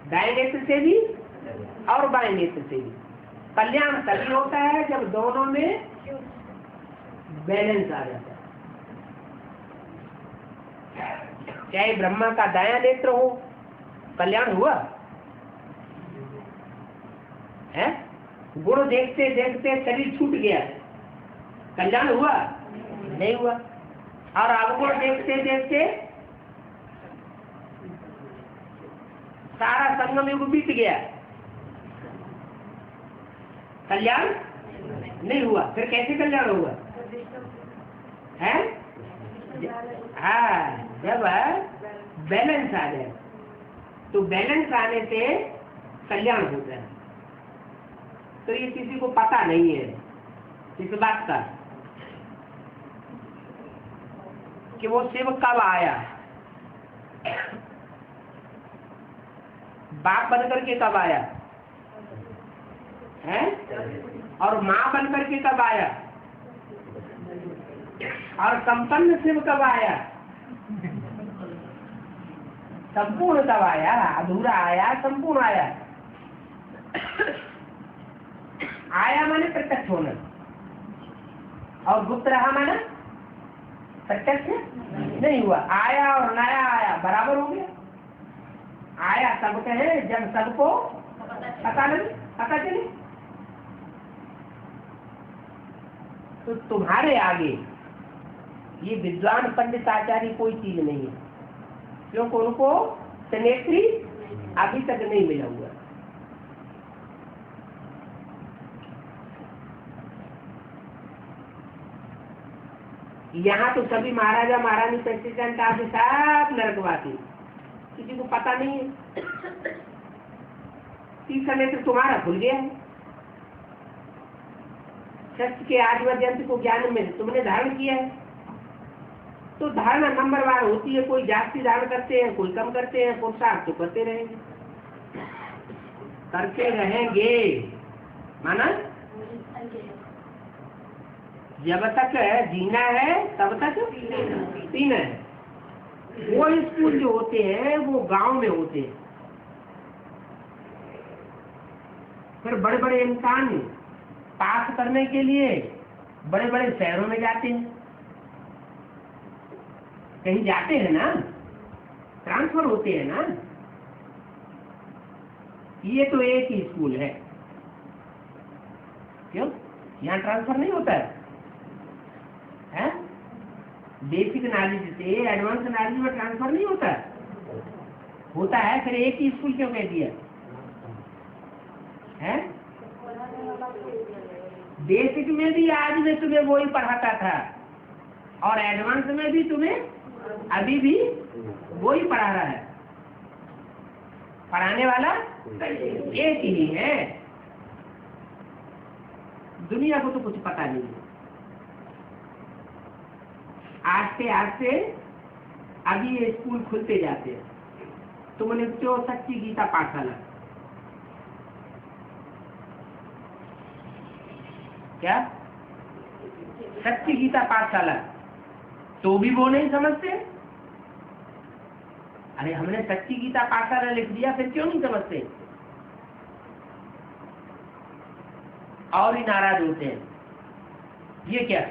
दाएं नेत्र से भी और बाएं नेत्र से भी। कल्याण तभी होता है जब दोनों में बैलेंस आ जाता है। चाहे ब्रह्मा का दायां नेत्र हो, कल्याण हुआ है। गुण देखते देखते शरीर छूट गया, कल्याण हुआ नहीं हुआ। और अवगुण देखते देखते सारा संगम युग बीत गया, कल्याण नहीं हुआ। फिर कैसे कल्याण हुआ है? हाँ, जब बैलेंस आ जाए, तो बैलेंस आने से कल्याण होता है। तो ये किसी को पता नहीं है इस बात का कि वो शिव कब आया, बाप बन करके कब आया है, और माँ बन करके कब आया, और संपन्न शिव कब आया, संपूर्ण कब आया, अधूरा आया, संपूर्ण आया। आया माने प्रत्यक्ष होना, और गुप्त रहा माना प्रत्यक्ष नहीं हुआ। आया और नया आया बराबर हो गया। आया तब कहे जब सबको पता चले। तो तुम्हारे आगे ये विद्वान पंडित आचार्य कोई चीज नहीं है, क्योंकि उनको नेत्री अभी तक नहीं मिला हुआ। यहाँ तो सभी महाराजा महारानी प्रेसिडेंट आदि सब नरकवासी, किसी को पता नहीं है। तीसरा नेत्र तुम्हारा खुल गया है। सत्य के आदिमध्यंत को ज्ञान में तुमने धारण किया है। तो धारणा नंबरवार होती है, कोई जास्ती धारण करते हैं, कोई कम करते हैं। पुरुषार्थ तो करते रहेंगे, करते रहेंगे। माना जब तक जीना है तब तक पीना है। वो स्कूल जो होते हैं वो गांव में होते हैं। फिर बड़े बड़े इंसान पास करने के लिए बड़े बड़े शहरों में जाते हैं, कहीं जाते हैं ना, ट्रांसफर होते हैं ना। ये तो एक ही स्कूल है, क्यों? यहाँ ट्रांसफर नहीं होता है। बेसिक नॉलेज से एडवांस नॉलेज में ट्रांसफर नहीं होता होता है। फिर एक ही स्कूल क्यों कह दिया है? बेसिक में भी आज में तुम्हें वही पढ़ाता था, और एडवांस में भी तुम्हें अभी भी वही पढ़ा रहा है। पढ़ाने वाला एक ही है। दुनिया को तो कुछ पता नहीं है। आस्ते आस्ते अभी ये स्कूल खुलते जाते हैं। तुमने जो सच्ची गीता पाठशाला, क्या? सच्ची गीता पाठशाला, तो भी वो नहीं समझते। अरे हमने सच्ची गीता पाठशाला लिख दिया, फिर क्यों नहीं समझते? और ही नाराज होते हैं। ये क्या?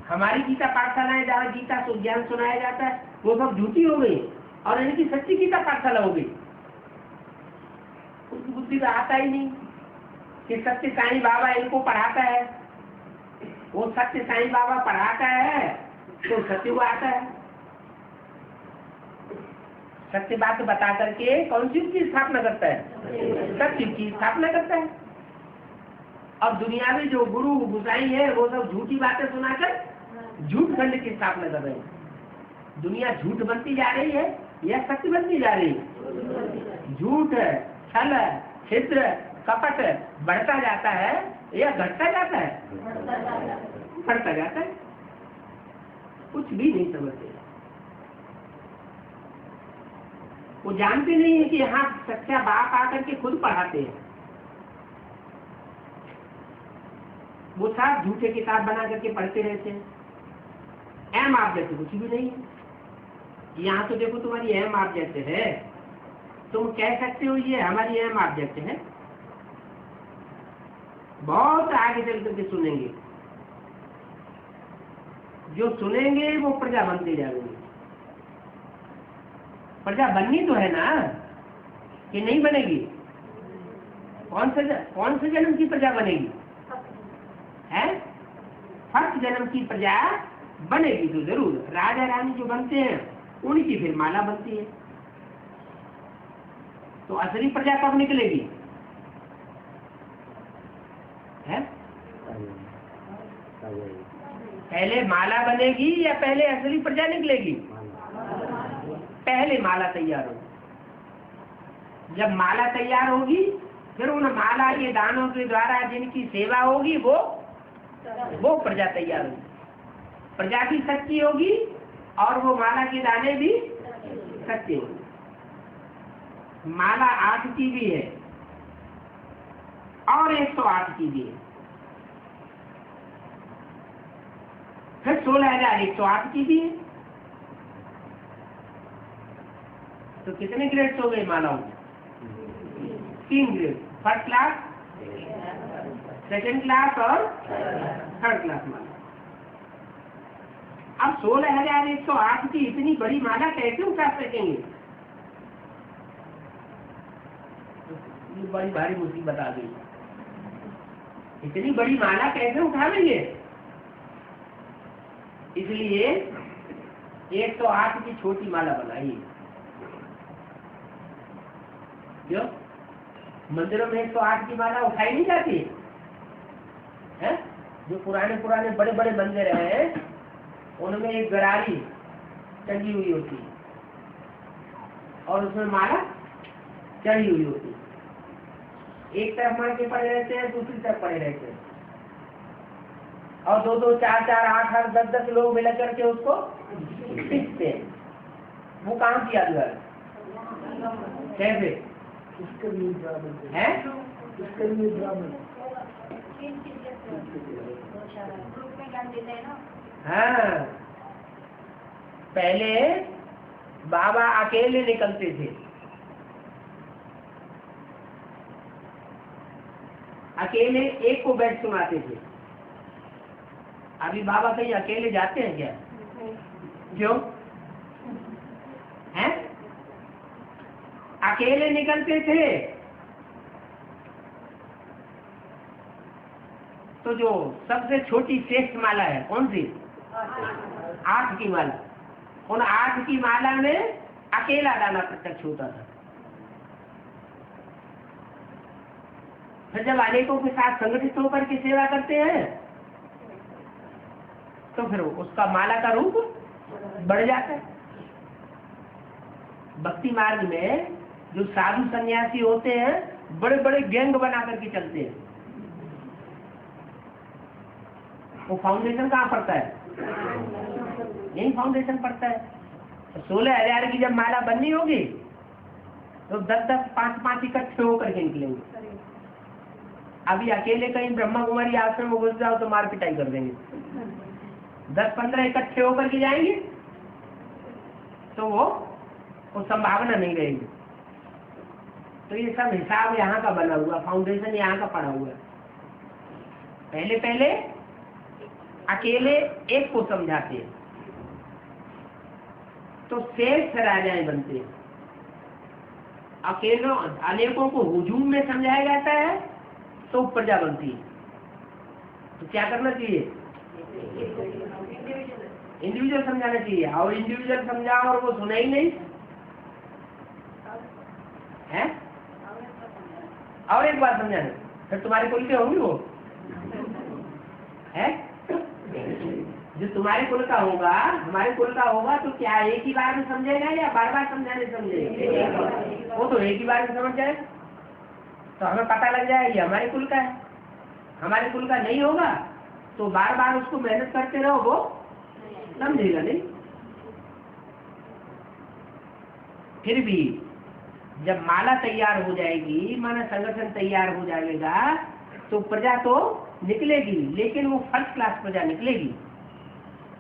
हमारी गीता पाठशालाएं जहाँ गीता ज्ञान सुनाया जाता है वो सब झूठी हो गई और इनकी सच्ची गीता पाठशाला हो गई। उनकी बुद्धि में आता ही नहीं कि सत्य साईं बाबा इनको पढ़ाता है। वो सत्य साईं बाबा पढ़ाता है तो सत्य वो आता है। सत्य बात बता करके कौन सी की स्थापना करता है? सत्य की स्थापना करता है। और दुनिया में जो गुरु गुसाई है वो सब झूठी बातें सुनाकर झूठ खंड की स्थापना कर रहे हैं। दुनिया झूठ बनती जा रही है या सत्य बनती जा रही है? झूठ, छल, छिद्र, कपट बढ़ता जाता है या घटता जाता है? बढ़ता जाता है। कुछ भी नहीं समझते। वो जानते नहीं है कि यहाँ सच्चा बाप आकर के खुद पढ़ाते हैं। वो साथ झूठे किताब बना करके पढ़ते रहते हैं। एम ऑब्जेक्ट कुछ भी नहीं है। यहाँ तो देखो तुम्हारी एम ऑब्जेक्ट है, तुम कह सकते हो ये हमारी एम ऑब्जेक्ट है। बहुत आगे चल करके सुनेंगे, जो सुनेंगे वो प्रजा बनते जाएंगे। प्रजा बननी तो है ना, कि नहीं बनेगी? कौन से जन्म की प्रजा बनेगी? है फर्स्ट जन्म की प्रजा बनेगी तो जरूर। राजा रानी जो बनते हैं उनकी फिर माला बनती है। तो असली प्रजा कब निकलेगी? है पहले माला बनेगी या पहले असली प्रजा निकलेगी? पहले माला तैयार होगी। जब माला तैयार होगी फिर उन माला के दानों के द्वारा जिनकी सेवा होगी वो प्रजा तैयार होगी। प्रजा भी सच्ची होगी और वो माला के दाने भी सच्चे होंगे। माला 8 की भी है और 108 की भी है, फिर 16,108 की भी है। तो कितने ग्रेड्स हो गए मालाओं? 3 grade, first class, second class और थर्ड क्लास माला। अब 16,108 की इतनी बड़ी माला कैसे उठा सकेंगे? ये बड़ी भारी मुसीबत आ गई। इतनी बड़ी माला कैसे उठा लेंगे? इसलिए 108 की छोटी माला बनाई। क्यों? मंदिरों में 108 की माला उठाई नहीं जाती है? जो पुराने बड़े बड़े मंदिर हैं उनमें एक गरारी टंगी हुई होती है और उसमें माला चढ़ी हुई होती है। एक तरफ मार के पड़े रहते हैं, दूसरी तरफ पड़े रहते हैं और 2-2, 4-4, 8-8, 10-10 लोग मिलकर करके उसको खींचते हैं। वो काम किया गया है। कैसे है? हाँ, पहले बाबा अकेले निकलते थे। अकेले एक को बैठ सुनाते थे। अभी बाबा कहीं अकेले जाते हैं क्या? क्यों? हैं? अकेले निकलते थे तो जो सबसे छोटी श्रेष्ठ माला है कौन सी? 8 की माला। उन 8 की माला में अकेला दाना प्रत्यक्ष होता था। फिर जब अनेकों के साथ संगठित होकर के सेवा करते हैं तो फिर उसका माला का रूप बढ़ जाता है। भक्ति मार्ग में जो साधु सन्यासी होते हैं बड़े बड़े गैंग बना करके चलते हैं। वो फाउंडेशन कहाँ पड़ता है? यही फाउंडेशन पड़ता है। 16,000 की जब माला बननी होगी तो 10-10, 5-5 इकट्ठे होकर के निकलेंगे। अभी अकेले कहीं ब्रह्मा कुमारी आश्रम में घुस जाओ तो मार पिटाई कर देंगे। 10-15 इकट्ठे होकर के जाएंगे तो वो संभावना नहीं रहेगी। तो ये सब हिसाब यहाँ का बना हुआ, फाउंडेशन यहाँ का पड़ा हुआ है। पहले पहले अकेले एक को समझाते हैं तो शेष राजाएं बनते हैं। अकेलों अनेकों को हुजूम में समझाया जाता है तो प्रजा बनती है। तो क्या करना चाहिए? इंडिविजुअल समझाना चाहिए। और इंडिविजुअल समझाओ और वो सुना ही नहीं है, और एक बार समझाना, फिर तुम्हारे कुल के होंगे वो है। जो तुम्हारे कुल का होगा, हमारे कुल का होगा, तो क्या एक ही बार में समझेगा या बार बार समझाने समझेगा? वो तो एक ही बार में समझ जाए तो हमें पता लग जाए ये हमारे कुल का है। हमारे कुल का नहीं होगा तो बार बार उसको मेहनत करते रहो, वो समझेगा नहीं। फिर भी जब माला तैयार हो जाएगी, माना संगठन तैयार हो जाएगा, तो प्रजा तो निकलेगी, लेकिन वो फर्स्ट क्लास प्रजा निकलेगी।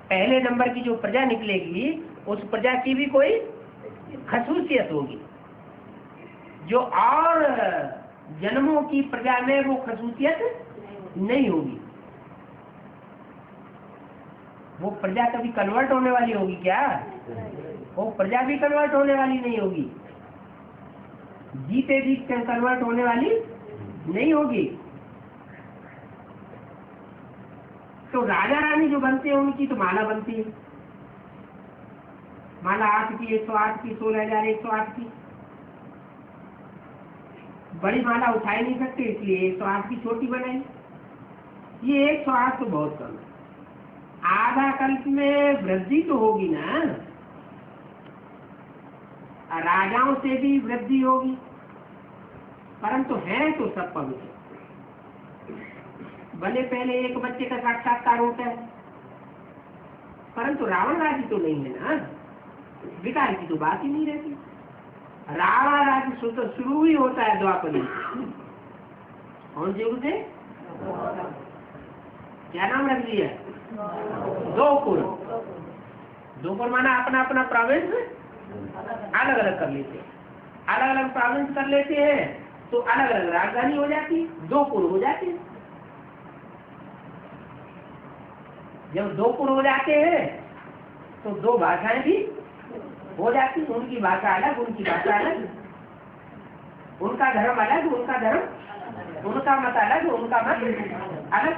पहले नंबर की जो प्रजा निकलेगी उस प्रजा की भी कोई खसूसियत होगी जो और जन्मों की प्रजा में वो खसूसियत नहीं होगी। वो प्रजा कभी कन्वर्ट होने वाली होगी क्या? वो प्रजा भी कन्वर्ट होने वाली नहीं होगी, जीते जी कन्वर्ट होने वाली नहीं होगी। तो राजा रानी जो बनते हैं उनकी तो माला बनती है, माला 8 की, 108 की, 16,108 की। बड़ी माला उठा ही नहीं सकते, इसलिए 108 की छोटी बनाई। ये 108 तो बहुत कम है। आधा कल्प में वृद्धि तो होगी ना, राजाओं से भी वृद्धि होगी, परंतु है तो सब पवित्र। भले पहले एक बच्चे का साक्षात्कार होता है, परंतु रावण राज्य तो नहीं है ना, विकार की तो बात ही नहीं रहती। रावण राज्य तो शुरू ही होता है द्वापर में। कौन से युग से? क्या नाम रख दिया? द्वापर। द्वापर माना अपना अपना प्रोविंस अलग अलग कर लेते हैं, अलग अलग प्रोविंस कर लेते हैं तो अलग अलग राजधानी हो जाती, द्वापर हो जाती है। जब द्वापर हो जाते हैं तो दो भाषाएं भी हो जाती, उनकी भाषा अलग, उनकी भाषा अलग, उनका धर्म अलग, उनका धर्म, उनका मत अलग, उनका मत अलग।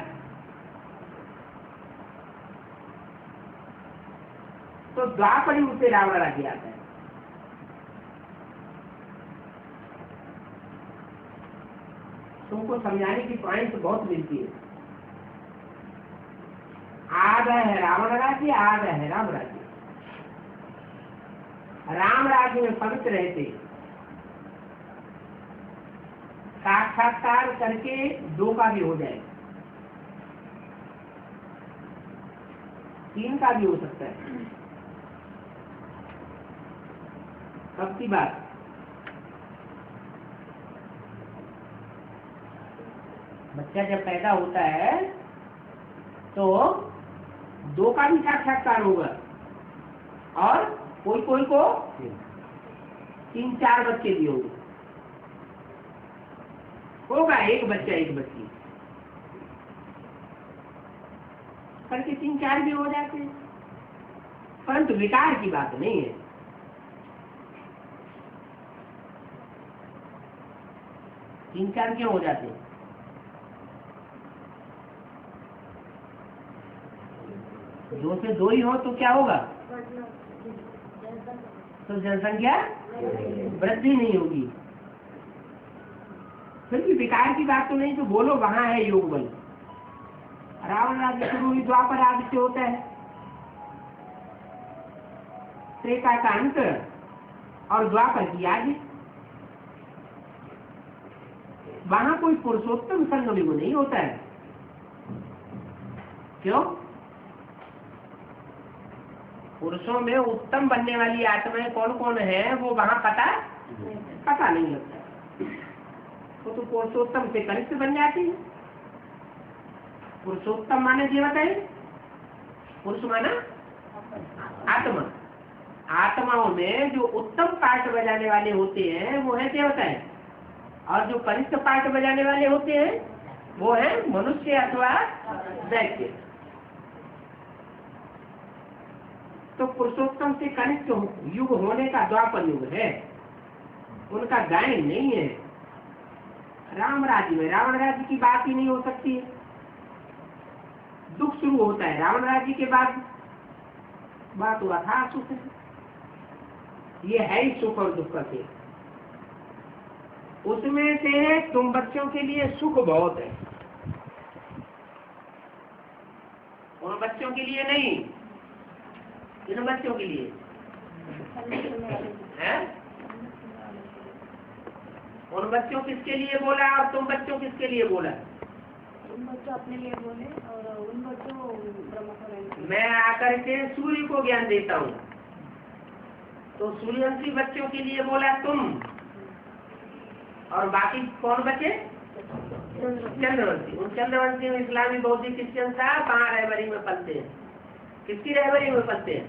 तो द्वापर युग से रावण राज्य आता है। तुमको समझाने की पॉइंट बहुत मिलती है। आधा है रावण राज्य, आधा है राम राज्य। राम राज्य में पवित्र रहते, साक्षात्कार करके 2 का भी हो जाए, 3 का भी हो सकता है। कब की बात? बच्चा जब पैदा होता है तो 2 का भी साक्षात्कार होगा, और कोई कोई को 3-4 बच्चे भी होंगे, होगा एक बच्चा एक बच्ची करके 3-4 भी हो जाते हैं, परंतु विकार की बात नहीं है। तीन चार क्यों हो जाते हैं? दो से दो ही हो तो क्या होगा? तो जनसंख्या वृद्धि नहीं होगी। फिर भी विकार की बात तो नहीं, तो बोलो वहां है योग बल। रावण राज्य शुरू हुई द्वापर आदि से होता है, त्रेता का अंत और द्वापर की आदि। वहां कोई पुरुषोत्तम संगम नहीं होता है। क्यों? पुरुषों में उत्तम बनने वाली आत्माएं कौन कौन है वो वहां पता नहीं लगता। वो तो पुरुषोत्तम से कनिष्ठ बन जाती है। पुरुषोत्तम माने देवता है, पुरुष माना आत्मा। आत्माओं में जो उत्तम पाठ बजाने वाले होते हैं वो है देवता है, और जो कनिष्ठ पाठ बजाने वाले होते हैं वो है मनुष्य अथवा दैत्य। तो पुरुषोत्तम से कनिष्ठ युग होने का द्वापर युग है, उनका गायन नहीं है। राम राज्य में रावण राज्य की बात ही नहीं हो सकती है। दुख शुरू होता है रावण राज्य के बाद, बात हुआ था सुख। ये है ही सुख और दुख का खेल। उसमें से तुम बच्चों के लिए सुख बहुत है, उन बच्चों के लिए नहीं, इन बच्चों के लिए है। उन बच्चों किसके लिए बोला और तुम बच्चों किसके लिए बोला? उन बच्चों अपने लिए बोले और उन बच्चों ब्रह्म को नहीं। मैं आकर के सूर्य को ज्ञान देता हूँ, तो सूर्यवंशी बच्चों के लिए बोला तुम, और बाकी कौन बचे? चंद्रवंशी। उन चंद्रवंशी में इस्लामी बौद्धिक क्रिश्चियन था, कहाँ रहबरी में पलते हैं? किसकी रहबरी में पलते हैं?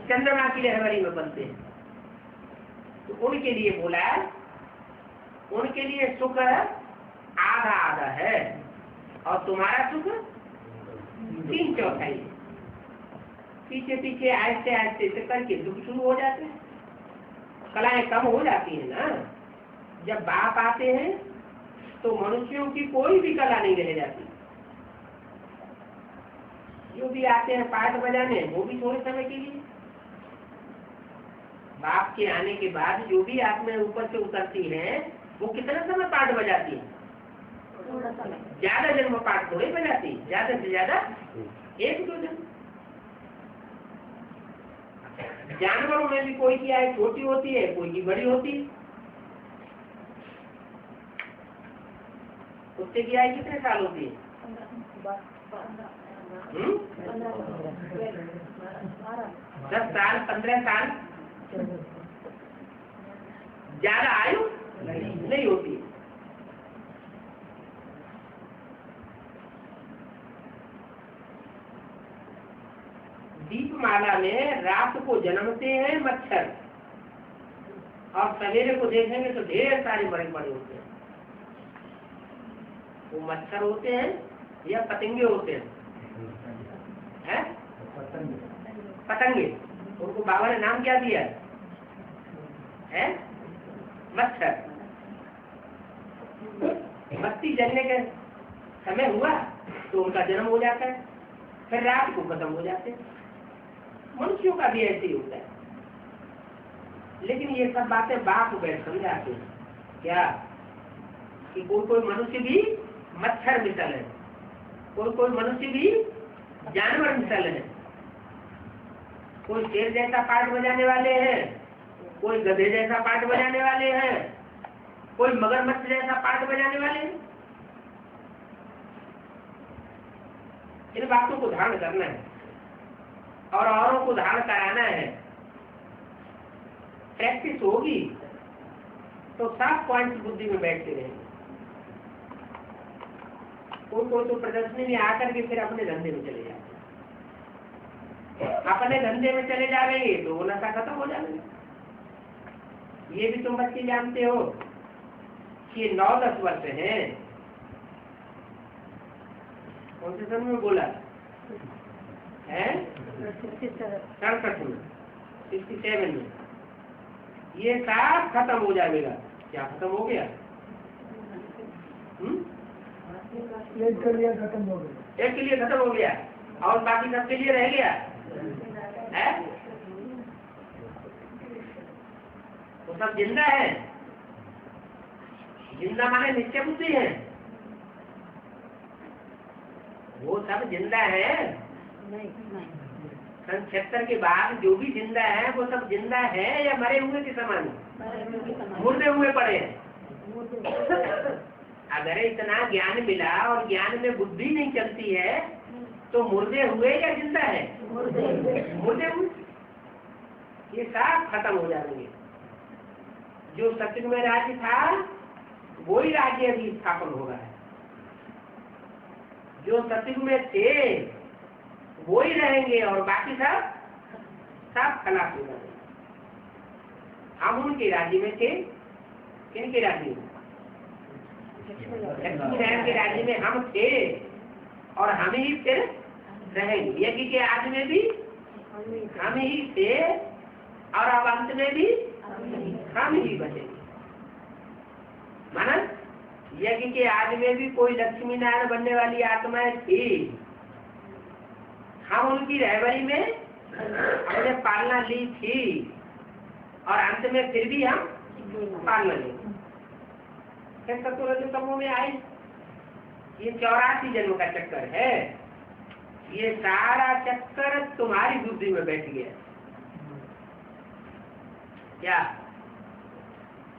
चंद्रमा की रहबरी में पलते हैं। तो उनके लिए बोला, उनके लिए सुख आधा आधा है, और तुम्हारा सुख 3/4। पीछे पीछे आहिस्ते आहिस्ते से करके दुख शुरू हो जाते हैं, कलाएं कम हो जाती है ना। जब बाप आते हैं तो मनुष्यों की कोई भी कला नहीं रह जाती। जो भी आते हैं पाठ बजाने, वो भी थोड़े समय के लिए। बाप के आने के बाद जो भी आत्माएं ऊपर से उतरती हैं, वो कितना समय पाठ बजाती है? ज्यादा जन्म पाठ थोड़ी बजाती, ज्यादा से ज्यादा 1-2 दिन। जानवरों में भी कोई की आय छोटी होती है, कोई की बड़ी होती है। कुत्ते की आय कितने साल होती है? 10 साल, 15 साल। ज्यादा आयु नहीं होती। दीपमाला में रात को जन्मते हैं मच्छर, और सवेरे को देखेंगे तो ढेर सारे बड़े बड़े होते हैं। वो मच्छर होते हैं या पतंगे होते हैं? पतंगे। उनको बाबा ने नाम क्या दिया है? मच्छर। बत्ती जलने के समय हुआ तो उनका जन्म हो जाता है, फिर रात को खत्म हो जाते हैं। मनुष्यों का भी ऐसे ही होता है। लेकिन ये सब बातें बाप बैठ समझाते हैं क्या, कि कोई कोई मनुष्य भी मच्छर मिसल है, कोई कोई मनुष्य भी जानवर मिसल है। कोई शेर जैसा पाठ बजाने वाले हैं, कोई गधे जैसा पाठ बजाने वाले हैं, कोई मगरमच्छ जैसा पाठ बजाने वाले हैं। इन बातों को धारण करना है और औरों को धारण कराना है। प्रैक्टिस होगी तो 7 पॉइंट्स बुद्धि में बैठते रहेंगे। कोई कोई तो प्रदर्शनी में आकर के फिर अपने धंधे में चले जाते, अपने धंधे में चले जाएंगे तो वो नशा खत्म हो जाएगा। ये भी तुम बच्चे जानते हो कि 9-10 वर्ष है। कौन से सन में बोला है? 67 में, 67 में। ये सब खत्म हो जाएगा। क्या खत्म हो गया? एक के लिए खत्म हो गया, एक के लिए खत्म हो गया, और बाकी सबके लिए रह गया है। वो सब जिंदा है। जिंदा माने निश्चय बुद्धि है, वो सब जिंदा है। सन 76 के बाद जो भी जिंदा है वो सब जिंदा है या मरे हुए के समान? मुर्दे हुए पड़े हैं। अगर इतना ज्ञान मिला और ज्ञान में बुद्धि नहीं चलती है तो मुर्दे हुए या जिंदा है? मुर्दे हुए। ये सब खत्म हो जाएंगे। जो सत्युग में राज्य था वही राज्य अभी स्थापन हो रहा है। जो सतयुग में थे वो ही रहेंगे और बाकी सब खलास हो जाएंगे। हम उनके राज्य में थे, किनके राज्य में? लक्ष्मी नारायण के राज्य में हम थे और हम ही फिर रहेंगे। यज्ञ के आदि में भी हम ही थे और अब अंत में भी हम ही बचेंगे। माना यज्ञ के आदि में भी कोई लक्ष्मी नारायण बनने वाली आत्माएं थी, हम उनकी रहबरी में हमने पालना ली थी और अंत में फिर भी हम पालना लेंगे। समूह में आई ये 84 जन्म का चक्कर है। ये सारा चक्कर तुम्हारी बुद्धि में बैठ गया। क्या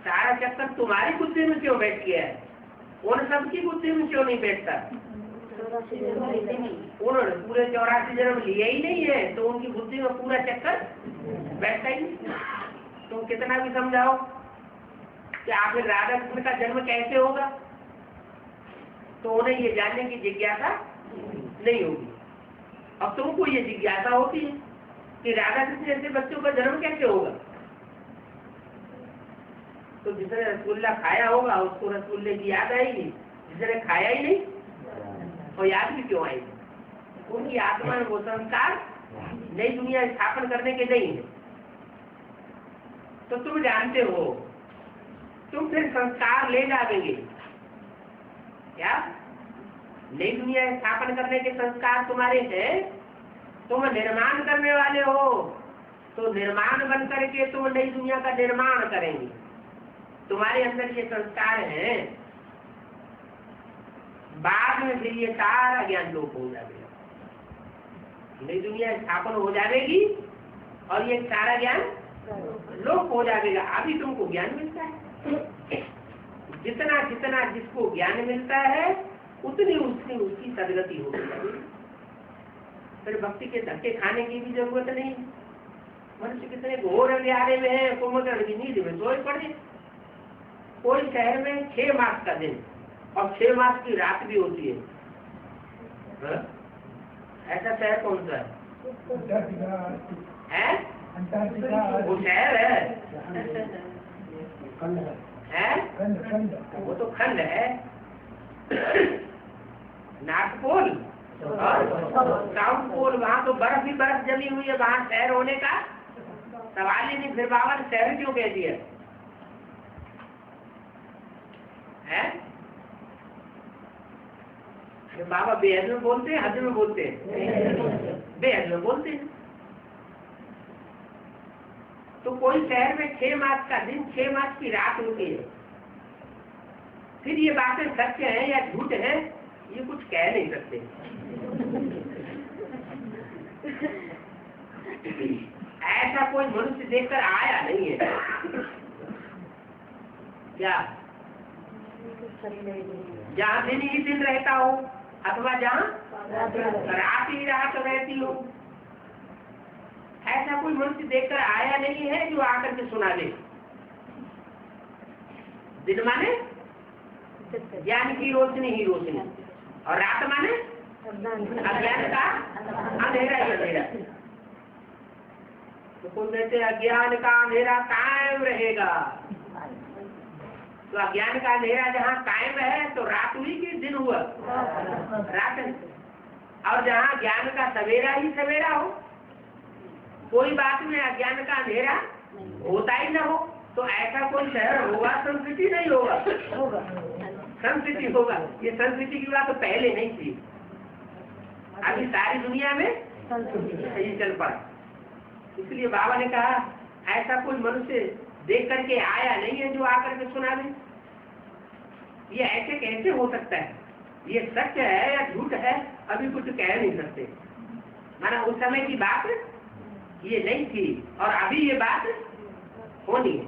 सारा चक्कर तुम्हारी बुद्धि में क्यों बैठ गया है? उन सबकी बुद्धि में क्यों नहीं बैठता? उन्होंने पूरे 84 जन्म लिया ही नहीं है तो उनकी बुद्धि में पूरा चक्कर बैठता ही नहीं। तुम कितना भी समझाओ कि आखिर राधा कृष्ण का जन्म कैसे होगा, तो उन्हें ये जानने की जिज्ञासा नहीं होगी। अब तुमको ये जिज्ञासा होती है कि राधा कृष्ण जैसे बच्चों का जन्म कैसे होगा। तो जिसने रसगुल्ला खाया होगा उसको रसगुल्ले की याद आएगी, जिसने खाया ही नहीं और याद भी क्यों आएगी? उनकी आत्मा में वो संस्कार नई दुनिया स्थापन करने के नहीं है। तो तुम जानते हो, तुम फिर संस्कार ले जाओगे क्या? नई दुनिया स्थापन करने के संस्कार तुम्हारे हैं, तुम निर्माण करने वाले हो, तो निर्माण बन करके तुम नई दुनिया का निर्माण करेंगे। तुम्हारे अंदर ये संस्कार है, बाद में फिर ये सारा ज्ञान लोप हो जाएगा। नई दुनिया स्थापन हो जाएगी और ये सारा ज्ञान लोप हो जाएगा। अभी तुमको ज्ञान मिलता है, जितना जितना जिसको ज्ञान मिलता है उतनी उसकी सदगति हो जाएगी। फिर भक्ति के धक्के खाने की भी जरूरत नहीं। मनुष्य कितने घोर अंधेरे में है, कुंभकर्ण की नींद में सोए पड़े। कोई शहर में 6 मास का दिन और 6 मास की रात भी होती है। ऐसा शहर कौन सा है? वो शहर है वो तो खंड है। नॉर्थ पोल और साउथ पोल, वहाँ तो बर्फ ही बर्फ जमी हुई है, वहाँ शहर होने का सवाल ही नहीं। फिर बाबा ने शहर क्यों कह दिया है? बाबा बेहद में बोलते हैं, हद में बोलते हैं? बेहद में बोलते हैं। तो कोई शहर में 6 मास का दिन 6 मास की रात होती है। फिर ये बातें सत्य है या झूठ है ये कुछ कह नहीं सकते। ऐसा कोई मनुष्य देखकर आया नहीं है क्या? जहाँ दिन ही दिन रहता हो अथवा जहाँ रात ही रात रहती हो, ऐसा कोई मनुष्य देखकर आया नहीं है जो आकर के सुना दे। दिन माने ज्ञान की रोशनी ही रोशनी और रात माने अज्ञान का अंधेरा ही अंधेरा। तो कोई कहते अज्ञान का अंधेरा कायम रहेगा, तो अज्ञान का अंधेरा जहाँ कायम है तो रात हुई कि दिन हुआ? रात है। और जहाँ ज्ञान का सवेरा ही सवेरा हो, कोई बात में अज्ञान का अंधेरा होता ही ना हो, तो ऐसा कोई शहर होगा? संस्कृति नहीं होगा, संस्कृति होगा। ये संस्कृति की बात तो पहले नहीं थी, अभी सारी दुनिया में ये चल पड़ा। इसलिए बाबा ने कहा ऐसा कोई मनुष्य देख करके आया नहीं है जो आकर के सुना दे। ये ऐसे कैसे हो सकता है? ये सत्य है या झूठ है अभी कुछ कह नहीं सकते। माना उस समय की बात ये नहीं थी और अभी ये बात होनी है।